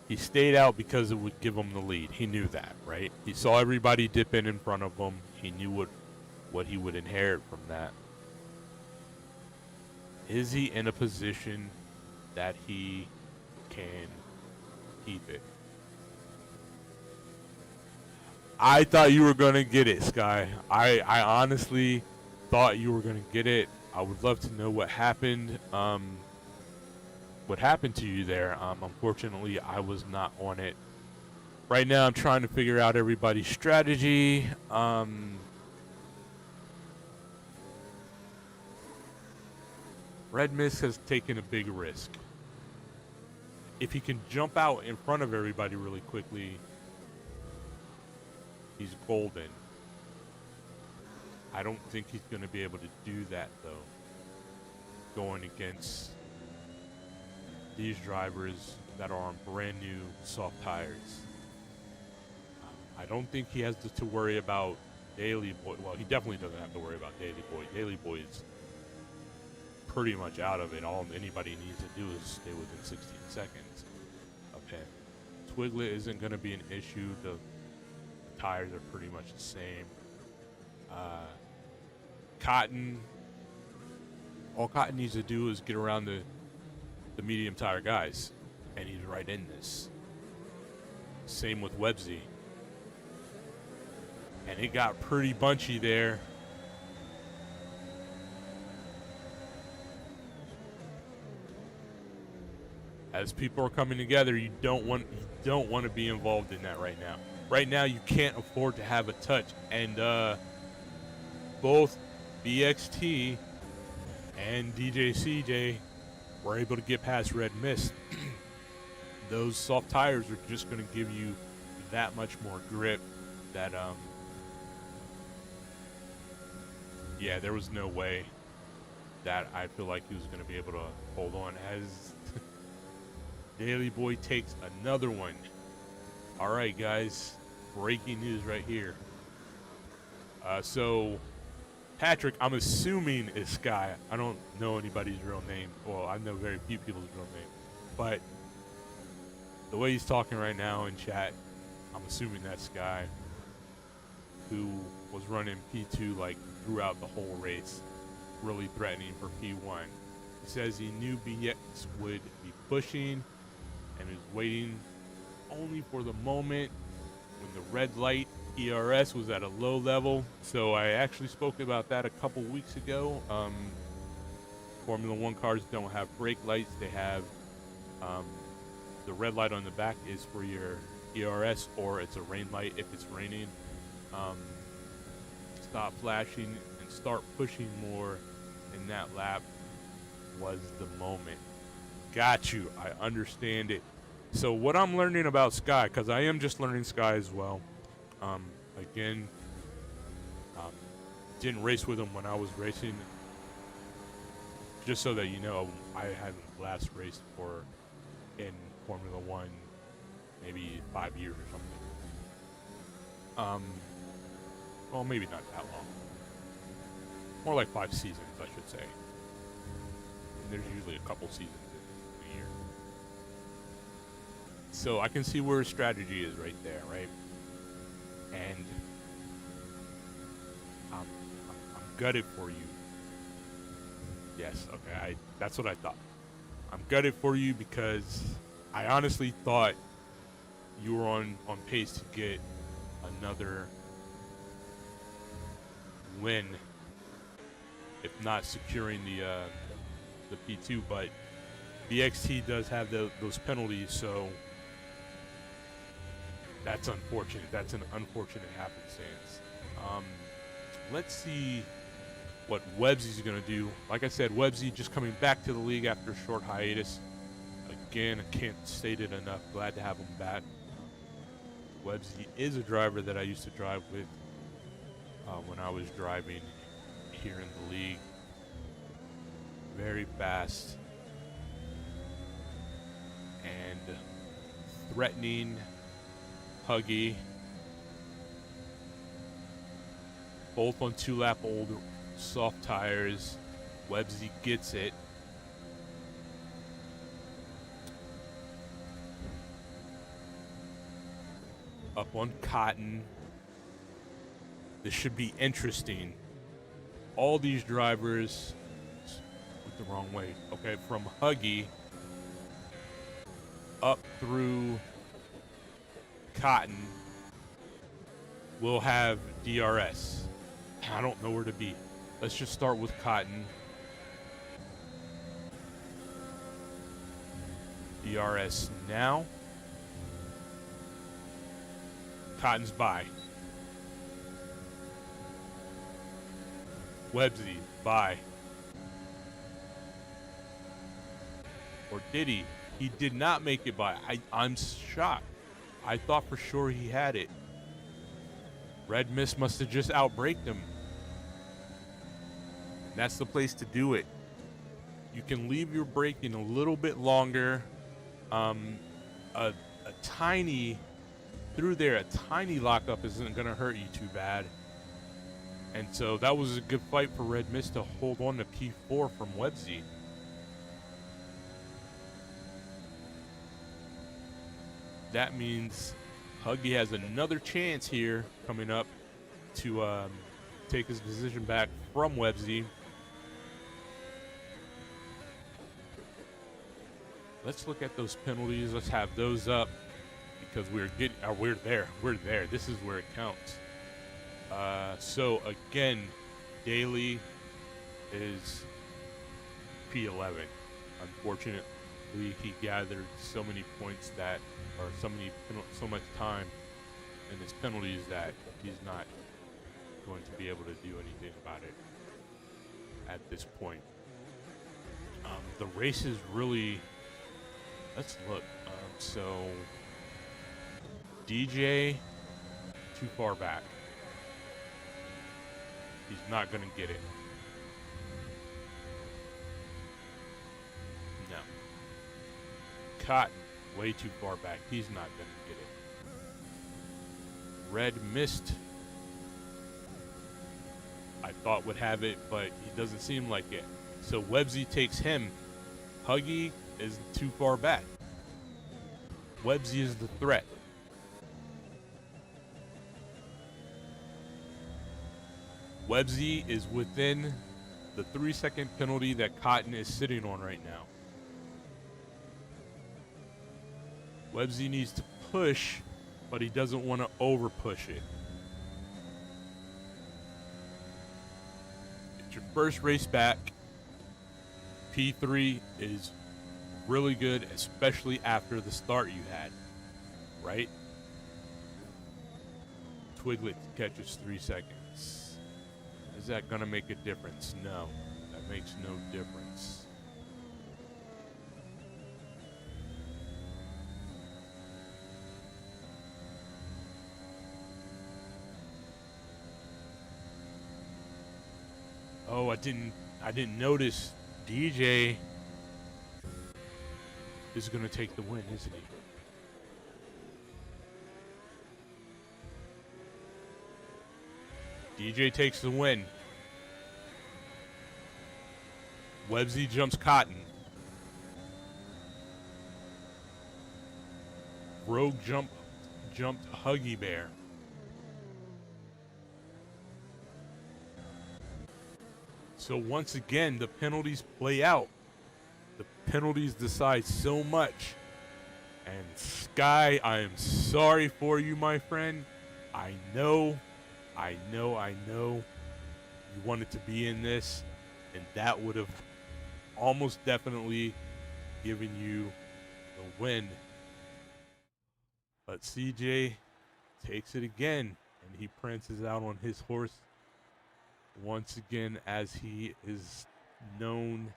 He stayed out because it would give him the lead. He knew that, right? He saw everybody dip in front of him. He knew what he would inherit from that. Is he in a position that he can keep it? I thought you were going to get it, Sky. I honestly thought you were going to get it. I would love to know what happened. What happened to you there. Unfortunately, I was not on it. Right now, I'm trying to figure out everybody's strategy. Red Mist has taken a big risk. If he can jump out in front of everybody really quickly, he's golden. I don't think he's going to be able to do that, though, going against these drivers that are on brand new soft tires. I don't think he has to worry about Daily Boy. Well, he definitely doesn't have to worry about Daily Boy. Daily Boy is pretty much out of it. All anybody needs to do is stay within 16 seconds of him. Twiglet isn't going to be an issue. The tires are pretty much the same. Cotton, all Cotton needs to do is get around the medium tire guys, and he's right in this. Same with Websy. And it got pretty bunchy there. As people are coming together, you don't want to be involved in that right now. Right now, you can't afford to have a touch. And both BXT and DJ CJ were able to get past Red Mist. Those soft tires are just going to give you that much more grip. That yeah, there was no way that I feel like he was going to be able to hold on as Daily Boy takes another one. All right, guys, breaking news right here. So Patrick, I'm assuming is Sky. I don't know anybody's real name. Well, I know very few people's real name. But the way he's talking right now in chat, I'm assuming that's Sky, who was running P2 like throughout the whole race, really threatening for P1. He says he knew BX would be pushing and was waiting only for the moment when the red light ERS was at a low level. So I actually spoke about that a couple weeks ago. Formula One cars don't have brake lights. They have the red light on the back is for your ERS, or it's a rain light if it's raining. Stop flashing and start pushing more in that lap was the moment. Got you. I understand it. So what I'm learning about Sky, because I am just learning Sky as well. Again, didn't race with him when I was racing. Just so that you know, I haven't last raced for in Formula One maybe 5 years or something. Well, maybe not that long. More like 5 seasons, I should say. And there's usually a couple seasons in a year. So I can see where his strategy is right there, right? And I'm gutted for you. Yes, okay, that's what I thought. I'm gutted for you because I honestly thought you were on pace to get another win, if not securing the P2. But BXT does have those penalties, so that's unfortunate. That's an unfortunate happenstance. Let's see what Websy's going to do. Like I said, Websy just coming back to the league after a short hiatus. Again, I can't state it enough. Glad to have him back. Websy is a driver that I used to drive with when I was driving here in the league. Very fast and threatening, huggy. Both on 2-lap old soft tires. Websy gets it. Up on Cotton. This should be interesting. All these drivers went the wrong way. Okay, from Huggy up through Cotton will have DRS. I don't know where to be. Let's just start with Cotton. DRS now. Cotton's by. Websy, by. Or did he? He did not make it by. I'm shocked. I thought for sure he had it. Red Mist must have just outbraked him. That's the place to do it. You can leave your braking a little bit longer. A tiny, through there, a tiny lockup isn't going to hurt you too bad. And so that was a good fight for Red Mist to hold on to P4 from Websy. That means Huggy has another chance here coming up to take his position back from Websy. Let's look at those penalties. Let's have those up because we're there. We're there. This is where it counts. So again, Daly is P11. Unfortunately, he gathered so many points that, or so much time in his penalties that he's not going to be able to do anything about it at this point. The race is really. Let's look. So DJ too far back. He's not going to get it. No. Cotton way too far back. He's not going to get it. Red Mist, I thought would have it, but he doesn't seem like it. So Websy takes him. Huggy is too far back. Websy is the threat. Websy is within the 3-second penalty that Cotton is sitting on right now. Websy needs to push, but he doesn't want to over push it. It's your first race back. P3 is really good, especially after the start you had, right? Twiglet catches 3 seconds. Is that going to make a difference? No, that makes no difference. Oh, I didn't notice DJ is going to take the win, isn't he? DJ takes the win. Websy jumps Cotton. Rogue jumped Huggy Bear. So once again, the penalties play out. The penalties decide so much. And Sky, I am sorry for you, my friend. I know you wanted to be in this, and that would have almost definitely given you the win. But CJ takes it again, and he prances out on his horse once again, as he is known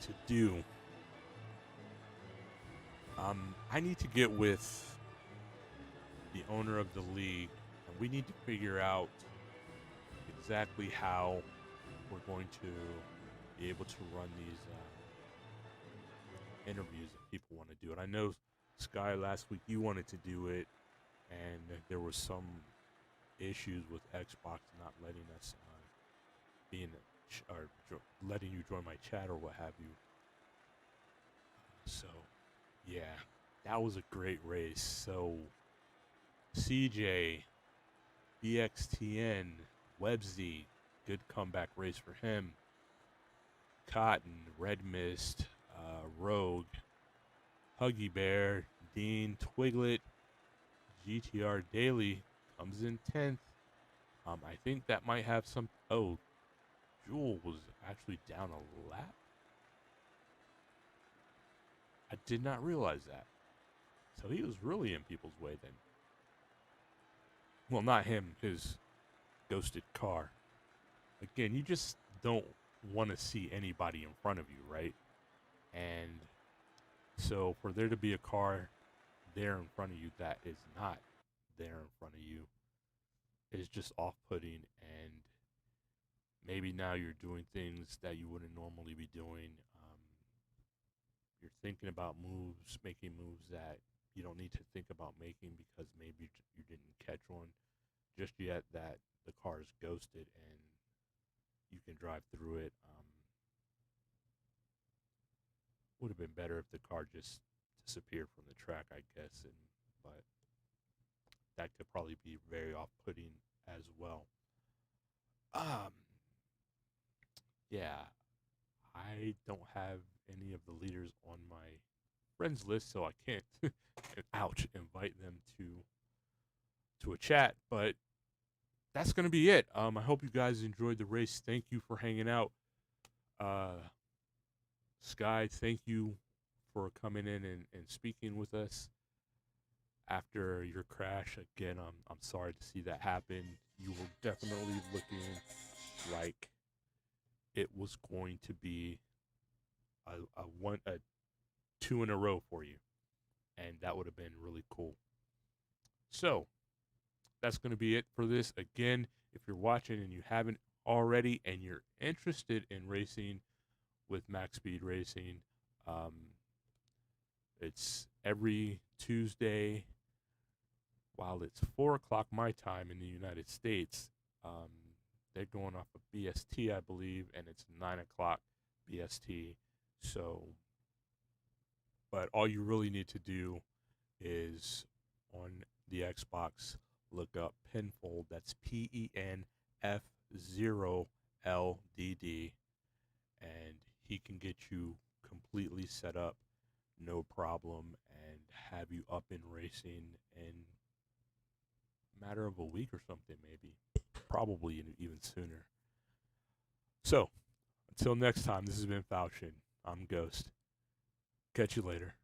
to do. I need to get with the owner of the league, and we need to figure out exactly how we're going to be able to run these interviews that people want to do it. I know, Sky, last week you wanted to do it, and there were some issues with Xbox not letting us letting you join my chat or what have you. So, yeah, that was a great race. So, CJ, BXTN, Websy, good comeback race for him. Cotton, Red Mist, Rogue, Huggy Bear, Dean, Twiglet, GTR Daily comes in 10th. I think that might have some. Oh, Jewel was actually down a lap. I did not realize that. So he was really in people's way then. Well, not him, his ghosted car. Again, you just don't want to see anybody in front of you, right? And so for there to be a car there in front of you that is not there in front of you is just off-putting, and maybe now you're doing things that you wouldn't normally be doing. You're thinking about moves, making moves that you don't need to think about making because maybe you didn't catch one just yet that the car is ghosted and you can drive through it. Would have been better if the car just disappeared from the track, I guess, but that could probably be very off-putting as well. Yeah, I don't have any of the leaders on my friends list, so I can't, invite them to a chat. But that's gonna be it. I hope you guys enjoyed the race. Thank you for hanging out. Sky, thank you for coming in and speaking with us after your crash. Again, I'm sorry to see that happen. You were definitely looking like it was going to be a 2 in a row for you, and that would have been really cool. So that's going to be it for this. Again, if you're watching and you haven't already and you're interested in racing with Max Speed Racing, it's every Tuesday while it's 4 o'clock my time in the United States, um, they're going off of BST, I believe, and it's 9 o'clock BST. So, but all you really need to do is on the Xbox, look up Penfold. That's PENF0LDD, and he can get you completely set up, no problem, and have you up and racing in a matter of a week or something, maybe, probably even sooner. So, until next time, this has been Falchion. I'm Ghost. Catch you later.